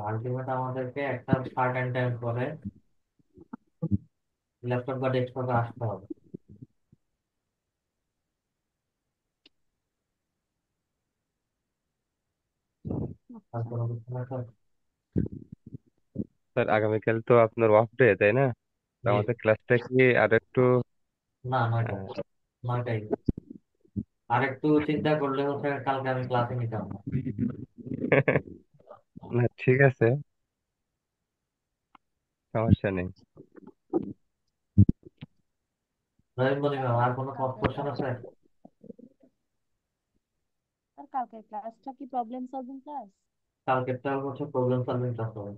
আলটিমেট আমাদেরকে একটা সার্টেন টাইম পরে ল্যাপটপ বা ডেস্কটপে আসতে হবে। আর আচ্ছা। কোনো কিছু না তো? স্যার আগামীকাল তো আপনার অফ ডে, তাই না? তো জি। আমাদের ক্লাসটা কি আর একটু না, নয়টায়। নয়টায়। আর একটু চিন্তা করলে হচ্ছে কালকে আমি ক্লাসে নিতাম না। না ঠিক আছে, সমস্যা নেই। রহিম বলি ম্যাম, আর স্যার কোনো কালকের কোশ্চেন ক্লাস আছে? স্যার কালকের ক্লাসটা কি প্রবলেম সলভিং ক্লাস? কালকেরটা হচ্ছে প্রবলেম সলভিং ক্লাস হবে।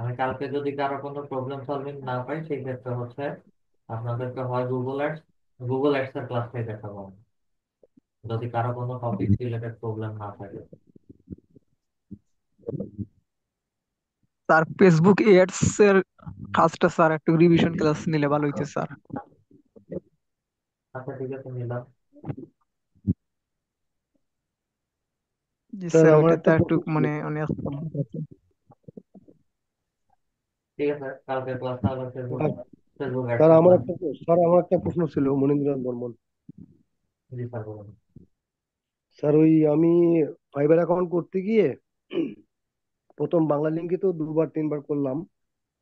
আমি কালকে যদি কারো কোনো প্রবলেম সলভিং না পাই সেই ক্ষেত্রে হচ্ছে আপনাদেরকে হয় গুগল অ্যাডস এর ক্লাসটাই দেখাবো আমি, যদি কারো কোনো টপিক রিলেটেড প্রবলেম না থাকে। স্যার ফেসবুক এডস এর কাজটা স্যার একটু রিভিশন ক্লাস নিলে ভালো হইতো স্যার। আচ্ছা ঠিক আছে, নিলাম। জি স্যার স্যার, আমার ওইটাতে একটা একটু প্রশ্ন ছিল। মানে অনেক আছে। ঠিক আছে, কালকের ক্লাস তাহলে Facebook sir Facebook ads sir, এর আমার ক্লাস। একটা স্যার আমার একটা প্রশ্ন ছিল মনীন্দ্রনাথ বর্মন। জি স্যার, বলুন। স্যার ওই আমি ফাইবার অ্যাকাউন্ট করতে গিয়ে প্রথম বাংলা লিঙ্কে তো দুবার তিনবার করলাম।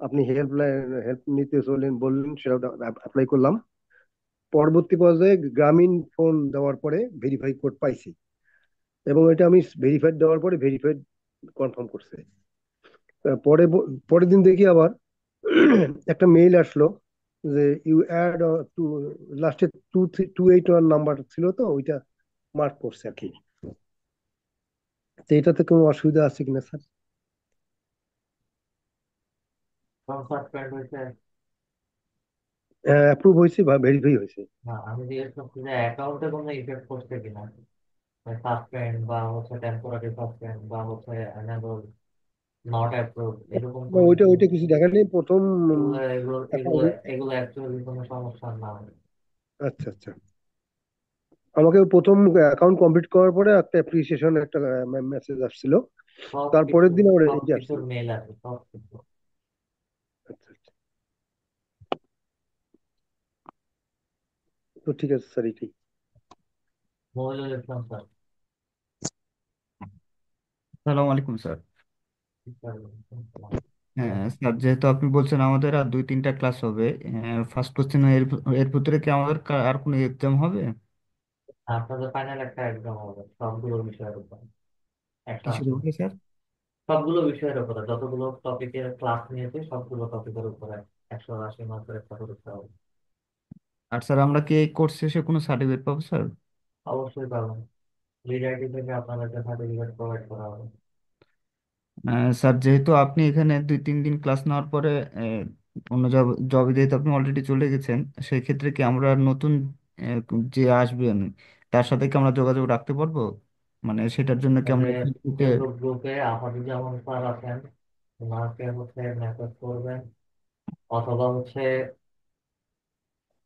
আপনি হেল্প নিতে চলেন বললেন, সেটা অ্যাপ্লাই করলাম। পরবর্তী পর্যায়ে গ্রামীণ ফোন দেওয়ার পরে ভেরিফাই কোড পাইছি, এবং এটা আমি ভেরিফাইড দেওয়ার পরে ভেরিফাইড কনফার্ম করছে। পরে পরের দিন দেখি আবার একটা মেইল আসলো যে ইউ অ্যাড টু, লাস্টে 2328 নাম্বার ছিল, তো ওইটা মার্ক করছে আর কি। তো এটাতে কোনো অসুবিধা আছে কিনা স্যার? সাসপেন্ড হয়েছে? অ্যাপ্রুভ হয়েছে বা ভেরিফাই হয়েছে? না, আমি জিজ্ঞেস করছি যে অ্যাকাউন্টে কোনো ইফেক্ট করছে কিনা, সাসপেন্ড বা হচ্ছে টেম্পোরারি সাসপেন্ড বা হচ্ছে এনেবল, নট অ্যাপ্রুভ, এরকম না, কোনো ওইটা কিছু? ওইটা কিছু দেখা নেই প্রথম। এগুলো এগুলো এগুলো account- এগুলো অ্যাকচুয়ালি কোনো সমস্যা না। আচ্ছা আচ্ছা। আমাকে প্রথম অ্যাকাউন্ট কমপ্লিট করার পরে একটা অ্যাপ্রিসিয়েশন একটা মেসেজ আসছিল, সব কিছু তারপরের দিন আবার সব এটা কিছুর আসছিল। মেল আছে, সব কিছু। আচ্ছা আচ্ছা। তো ঠিক আছে স্যার, এটাই। মহিনুল ইসলাম স্যার। আসসালামু আলাইকুম স্যার। স্যার, হ্যাঁ স্যার, যেহেতু আপনি বলছেন আমাদের আর দুই তিনটা ক্লাস হবে, ফার্স্ট কোশ্চেন এর এর ভিতরে কি আমাদের আর কোনো এক্সাম হবে? আপনাদের ফাইনাল একটা এক্সাম হবে সবগুলো বিষয়ের উপর, কিসের 180। উপরে স্যার? সবগুলো বিষয়ের উপরে যতগুলো টপিকের ক্লাস নিয়েছি সবগুলো টপিকের উপরে 180 মার্কের একটা পরীক্ষা হবে। আর স্যার আমরা কি এই কোর্স শেষে কোনো সার্টিফিকেট পাবো স্যার? অবশ্যই পাবেন, লিড আইডি থেকে আপনাদেরকে সার্টিফিকেট প্রোভাইড করা হবে। স্যার যেহেতু আপনি এখানে দুই তিন দিন ক্লাস নেওয়ার পরে অন্য জবে যেহেতু আপনি অলরেডি চলে গেছেন, সেই ক্ষেত্রে কি আমরা নতুন যে আসবেন তার সাথে কি আমরা যোগাযোগ রাখতে পারবো? মানে সেটার জন্য কি আমরা তবে ফেসবুকে? ফেসবুক গ্রুপে আফাদুজ্জামান স্যার আছেন, ওনাকে হচ্ছে মেসেজ করবেন, অথবা হচ্ছে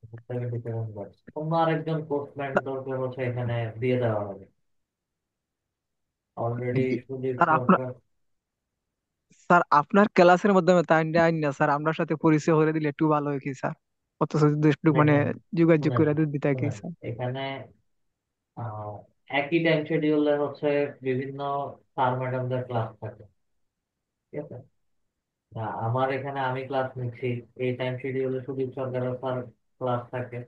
77 ব্যাচ। অন্য আরেকজন কোর্স মেন্টরকে হচ্ছে এখানে দিয়ে দেওয়া হবে অলরেডি জি সুদীপ স্যার আপনার সরকার। স্যার আপনার ক্লাসের মাধ্যমে তাই আইন না স্যার আপনার সাথে পরিচয় করে দিলে একটু ভালো হয় কি স্যার? অথচ যদি একটু মানে দেখেন, যোগাযোগ শুনেন করে দিতে হয় কি শুনেন স্যার? এখানে একই টাইম শিডিউলে হচ্ছে বিভিন্ন স্যার ম্যাডামদের ক্লাস থাকে, ঠিক আছে? আমার এখানে আমি ক্লাস নিচ্ছি, এই টাইম শিডিউলে সুদীপ সরকারের স্যার ক্লাস থাকে,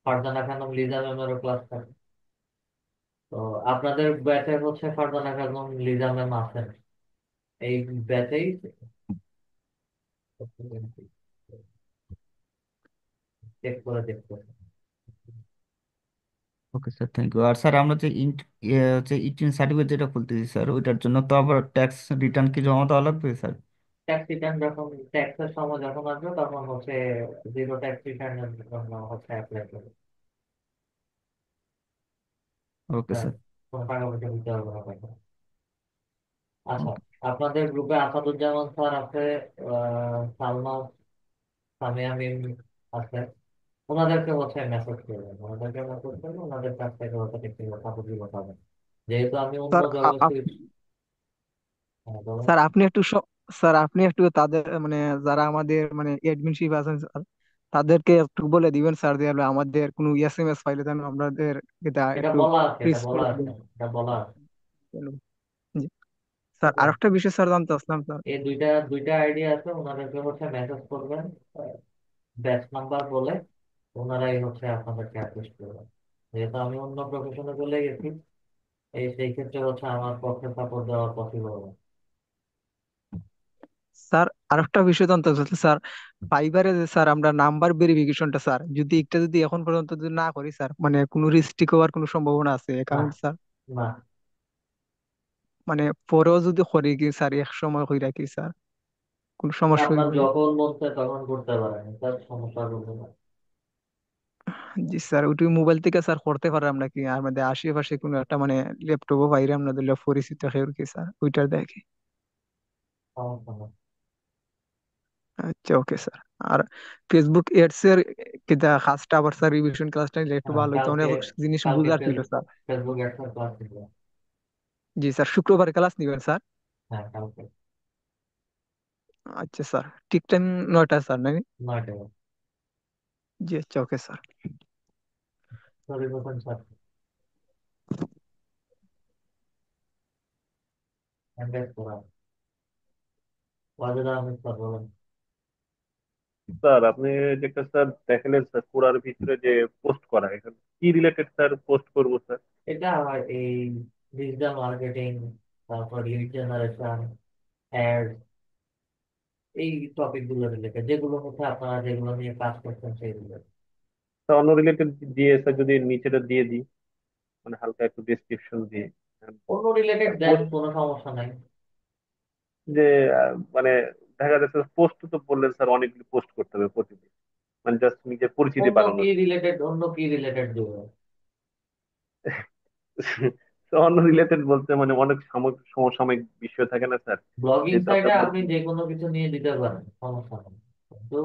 ফারজানা খানম লিজা ম্যামেরও ক্লাস থাকে। তো আপনাদের ব্যাচে হচ্ছে ফারজানা খানম লিজা ম্যাম আছেন এই ব্যাচেই, চেক করে দেখতে। Okay sir, thank you. আর স্যার আমরা যে হচ্ছে ইটিন সার্টিফিকেট যেটা খুলতেছি স্যার, ওইটার জন্য তো আবার ট্যাক্স রিটার্ন কি জমা দেওয়া লাগবে স্যার? ট্যাক্স রিটার্ন যখন ট্যাক্সের সময় যখন আসবে তখন হচ্ছে জিরো ট্যাক্স রিটার্নের জন্য হচ্ছে অ্যাপ্লাই করবে। ওকে হ্যাঁ, স্যার। কোনো টাকা পয়সা দিতে হবে না তখন। আচ্ছা, আপনাদের গ্রুপে আসাদুজ্জামান স্যার আছে, সালমা, সামিয়া মিম আছে। ওনাদেরকে হচ্ছে মেসেজ করবেন, ওনাদেরকে মেসেজ করবেন, ওনাদের কাছ থেকে হচ্ছে ব্যক্তিগত সাপোর্ট পাবেন। যেহেতু আমি অন্য স্যার জবে সুইচ। হ্যাঁ বলেন। স্যার আপনি একটু স্যার আপনি একটু তাদের মানে যারা আমাদের মানে অ্যাডমিনশিপ আছেন স্যার, তাদেরকে একটু বলে দিবেন স্যার যে হলো আমাদের কোনো এসএমএস ফাইলে যেন আমাদের এটা এটা একটু বলা আছে, এটা ফ্রিজ বলা করে আছে, দিবেন। এটা বলা আছে। জি স্যার, ঠিক আছে, আরেকটা বিষয় স্যার জানতে আসলাম স্যার। এই দুইটা দুইটা আইডিয়া আছে, ওনাদেরকে হচ্ছে মেসেজ করবেন ব্যাচ নাম্বার বলে, ওনারাই হচ্ছে আপনাদেরকে অ্যাসিস্ট করবেন। যেহেতু আমি অন্য প্রফেশনে চলে গেছি, সেই ক্ষেত্রে হচ্ছে আমার পক্ষে সাপোর্ট দেওয়া পসিবল না। স্যার আরেকটা বিষয় জানতে চাচ্ছি স্যার, ফাইবারে যে স্যার আমরা নাম্বার ভেরিফিকেশনটা স্যার যদি একটা যদি এখন পর্যন্ত যদি না করি স্যার, মানে কোনো রিস্ট্রিক্ট হওয়ার কোনো সম্ভাবনা আছে না, অ্যাকাউন্ট স্যার? না, মানে পরেও যদি করি কি স্যার এক সময় কইরা কি স্যার কোনো সমস্যা আপনার হইব নি? যখন মন চায় তখন করতে পারেন, তার সমস্যা করবে না। জি স্যার, ওইটি মোবাইল থেকে স্যার করতে পারলাম নাকি আমাদের আশেপাশে কোনো একটা মানে ল্যাপটপও বাইরে আপনাদের পরিচিত কেউ কি স্যার ওইটার দেখে? সমস্যা না। আচ্ছা ওকে স্যার। আর ফেসবুক এডস এর কিটা কাজটা আবার স্যার রিভিশন ক্লাসটা নিলে একটু হ্যাঁ, ভালো হইতো, কালকে অনেক জিনিস কালকে বুঝার ছিল ফেসবুক স্যার। ফেসবুক একটা ক্লাস ছিল। জি স্যার, শুক্রবার ক্লাস নিবেন স্যার? হ্যাঁ, কালকে আচ্ছা স্যার, ঠিক টাইম 9টা স্যার নাকি? 9টায়। জি আচ্ছা ওকে স্যার। সরি বলছেন স্যার, এনগেজ করা। ওয়াজেদ আহমেদ স্যার বলেন। স্যার আপনি যেটা স্যার দেখালেন স্যার কোরার ভিতরে যে পোস্ট করা, এখানে কি রিলেটেড স্যার পোস্ট করবো স্যার? এটা হয় এই ডিজিটাল মার্কেটিং, তারপর লিড জেনারেশন, অ্যাড, এই টপিক গুলো রিলেটেড, যেগুলো হচ্ছে আপনারা যেগুলো নিয়ে কাজ করছেন সেইগুলো। স্যার অন্য রিলেটেড দিয়ে স্যার যদি নিচেটা দিয়ে দিই, মানে হালকা একটু ডেসক্রিপশন দিয়ে অন্য রিলেটেড দেন, পোস্ট, কোনো সমস্যা নাই। যে মানে দেখা যাচ্ছে পোস্ট তো বললেন স্যার অনেকগুলো পোস্ট করতে হবে প্রতিদিন, মানে জাস্ট নিজের পরিচিতি অন্য কি বাড়ানোর জন্য। রিলেটেড, অন্য কি রিলেটেড দেবো? তো অন্য রিলেটেড বলতে মানে অনেক সমসাময়িক বিষয় থাকে না স্যার, ব্লগিং যেহেতু সাইটে আপনার আপনি যে কোনো কিছু নিয়ে দিতে পারেন, সমস্যা নেই। কিন্তু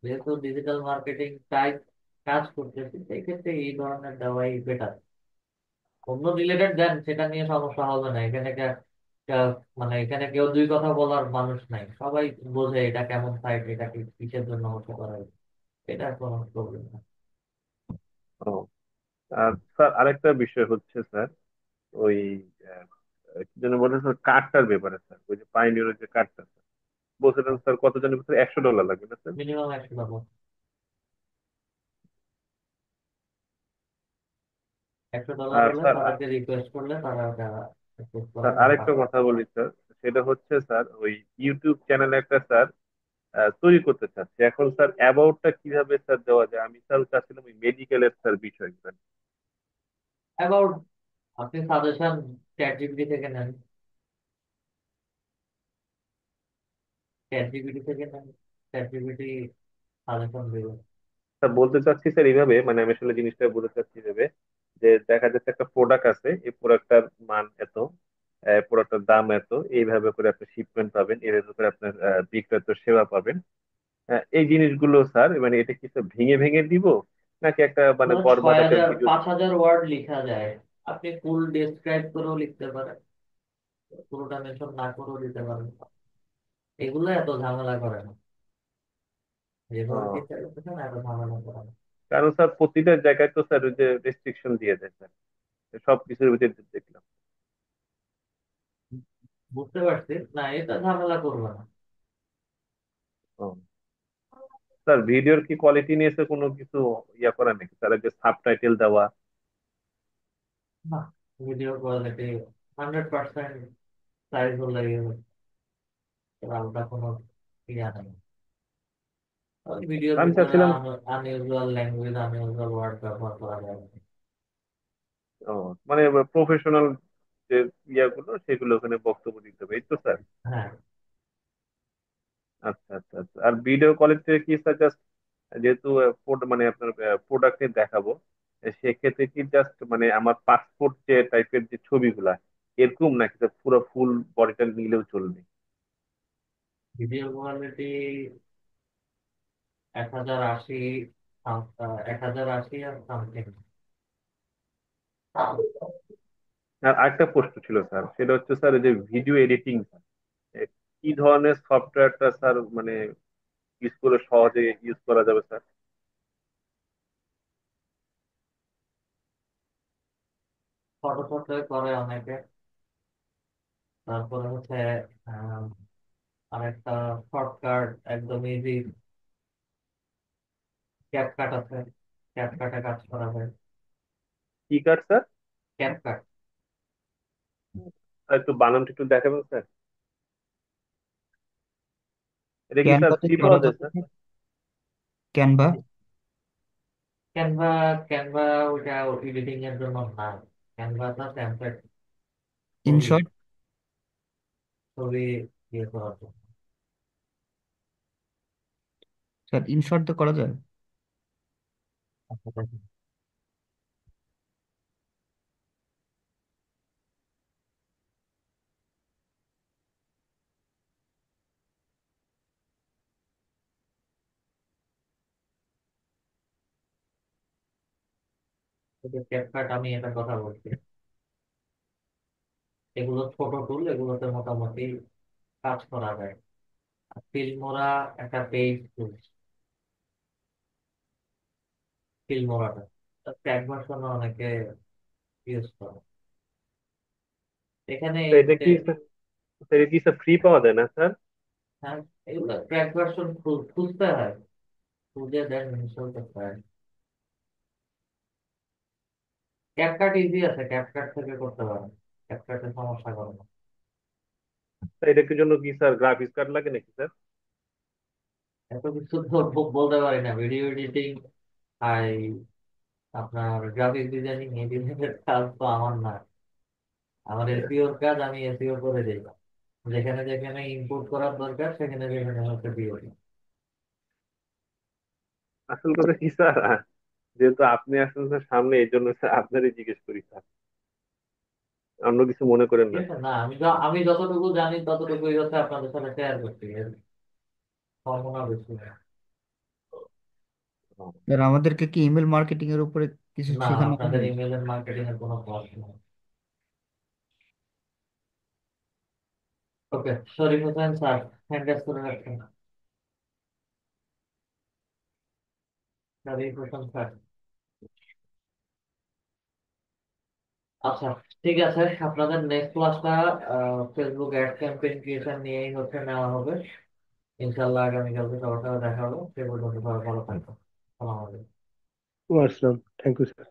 যেহেতু ডিজিটাল মার্কেটিং টাইপ কাজ করতেছি, সেই ক্ষেত্রে এই ধরনের দেওয়াই বেটার। অন্য রিলেটেড দেন, সেটা নিয়ে সমস্যা হবে না। এখানে মানে এখানে কেউ দুই কথা বলার মানুষ নাই, সবাই বোঝে এটা কেমন সাইট, এটা কিসের জন্য হতে পারে, এটা কোনো প্রবলেম না। ও, আর স্যার আরেকটা বিষয় হচ্ছে স্যার, ওই আহ, কি যেন বলে স্যার, কার্ডটার ব্যাপারে স্যার, ওই যে পাইনিয়রের যে কার্ডটা স্যার বলছিলেন স্যার কত জনের ভিতরে $100 লাগবে না স্যার? মিনিমাম 100 টাকা। 100 ডলার আর হলে স্যার তাদেরকে রিকোয়েস্ট করলে তারা ওটা accept করে স্যার এবং আরেকটা পাঠায়। কথা বলি স্যার, সেটা হচ্ছে স্যার ওই ইউটিউব চ্যানেল একটা স্যার তৈরি করতে চাচ্ছি। এখন স্যার অ্যাবাউটটা কিভাবে স্যার দেওয়া যায়? আমি স্যার চাচ্ছিলাম ওই মেডিকেলের স্যার বিষয়গুলো। অ্যাবাউট আপনি সাজেশন চ্যাট জিপিটি থেকে নেন, চ্যাট জিপিটি থেকে নেন, চ্যাট জিপিটি সাজেশন দেবে। স্যার বলতে চাচ্ছি স্যার এইভাবে, মানে আমি আসলে জিনিসটা বলতে চাচ্ছি এইভাবে, যে দেখা যাচ্ছে একটা প্রোডাক্ট আছে, এই প্রোডাক্টটার মান এত, প্রোডাক্টের দাম এত, এইভাবে করে আপনি শিপমেন্ট পাবেন, এইভাবে করে আপনার বিক্রয় সেবা পাবেন। এই জিনিসগুলো স্যার মানে এটা কি স্যার ভেঙে ভেঙে দিব নাকি একটা মানে ধরো গড় ছয় বাঁধাতে হাজার ভিডিও? 5,000 ওয়ার্ড লিখা যায়, আপনি ফুল ডেসক্রাইব করেও লিখতে পারেন, পুরোটা মেনশন না করেও দিতে পারেন। এগুলো এত ঝামেলা করে না, যেভাবে চিন্তা করতেছেন এত ঝামেলা করে না। কারণ স্যার প্রতিটা জায়গায় তো স্যার ওই যে রেস্ট্রিকশন দিয়ে দেয় স্যার, সব কিছুর ভিতরে দেখলাম। বুঝতে পারছি, না এটা ঝামেলা করবে না। ও, স্যার ভিডিওর কি কোয়ালিটি নিয়ে স্যার কোনো কিছু ইয়া করা নাকি স্যার, যে সাবটাইটেল দেওয়া? না, ভিডিও কোয়ালিটি 100% সাইজ হলে আলাদা কোনো ইয়া নেই। ভিডিওর আমি ভিতরে চাচ্ছিলাম, আনইউজুয়াল ল্যাঙ্গুয়েজ, আনইউজুয়াল ওয়ার্ড ব্যবহার করা যায় না। ও মানে প্রফেশনাল যে ইয়াগুলো সেগুলো ওখানে বক্তব্য দিতে হবে, এই তো স্যার? হ্যাঁ, আচ্ছা আচ্ছা আচ্ছা। আর ভিডিও কোয়ালিটি কি স্যার জাস্ট যেহেতু মানে আপনার প্রোডাক্টে দেখাবো, সেক্ষেত্রে কি জাস্ট মানে আমার পাসপোর্ট যে টাইপের যে ছবিগুলা এরকম নাকি স্যার পুরো ফুল বডিটা নিলেও চলবে? ভিডিও কোয়ালিটি 1080, 1080 আর সামথিং। আর আরেকটা প্রশ্ন ছিল স্যার, সেটা হচ্ছে স্যার এই যে ভিডিও এডিটিং কি ধরনের সফটওয়্যারটা স্যার মানে ইউজ করে সহজে ইউজ করা যাবে স্যার? ফটো ফটো করে অনেকে। তারপরে হচ্ছে আহ, আরেকটা শর্টকাট একদম ইজি, ক্যাপকাট আছে, ক্যাপকাটে কাজ করা যায়। কি কার্ড স্যার? ক্যাপকাট। আর একটু বানানটা একটু দেখাবেন স্যার? এটা কি স্যার ক্যানভাতে ফ্রি করা পাওয়া যায় যাবে স্যার? কি? ক্যানভা। ক্যানভা, ক্যানভা ওইটা এডিটিং এর জন্য না। ক্যানভাটা টেমপ্লেট, ছবি, ইনশর্ট। ছবি ইয়ে করার জন্য। স্যার ইনশর্ট তো করা যায়। আচ্ছা, দেখুন, ক্যাপকাট আমি এটা কথা বলছি, এগুলো ছোট টুল, এগুলোতে মোটামুটি কাজ করা যায়। আর ফিল্মোরা একটা পেইড টুল, ফিল্মোরাটা ট্যাগ ভার্সন অনেকে ইউজ করে। এখানে তো এটা কি স্যার, এটা কি স্যার ফ্রি পাওয়া যায় না স্যার? হ্যাঁ, এগুলো ট্র্যাক ভার্সন খুঁজতে হয়, খুঁজে দেন ইনস্টল করতে হয়। ক্যাপকাট ইজি আছে, ক্যাপকাট থেকে করতে পারেন, ক্যাপকাটের সমস্যা করে না। তো এটার জন্য কি স্যার গ্রাফিক্স কার্ড লাগে নাকি স্যার? এত কিছু তো বলতে পারি না। ভিডিও এডিটিং আর আপনার গ্রাফিক ডিজাইনিং, এই ডিজাইনের কাজ তো আমার না। আমার এসইওর কাজ, আমি এসইও করে দিই। যেখানে যেখানে ইনপুট করার দরকার সেখানে সেখানে হচ্ছে দিয়ে দিই। আসল কথা কি স্যার, যেহেতু আপনি আসলে স্যার সামনে, এই জন্য স্যার আপনারই জিজ্ঞেস করি স্যার, অন্য কিছু মনে করেন ঠিক না আছে, স্যার। না আমি যতটুকু জানি ততটুকুই হচ্ছে আপনাদের সাথে শেয়ার করছি, এর সম্ভাবনা বেশি না। ও, স্যার আমাদেরকে কি ইমেল মার্কেটিং এর উপরে কিছু না, শেখানো আপনাদের হবে? ইমেল এর মার্কেটিং এর কোনো ক্লাস নেই। ওকে, Sharif Hossain sir, hand raise করে রাখছেন। শরীফ হোসেন স্যার, আচ্ছা, ঠিক আছে। আপনাদের নেক্সট ক্লাসটা ফেসবুক অ্যাড ক্যাম্পেইন ক্রিয়েশন নিয়েই হচ্ছে নেওয়া হবে। ইনশাল্লাহ আগামীকালকে সবার সাথে দেখা হবে। সে পর্যন্ত সবাই ভালো থাকবে। সালাম আলাইকুম। ওয়াসসালাম, থ্যাংক ইউ স্যার।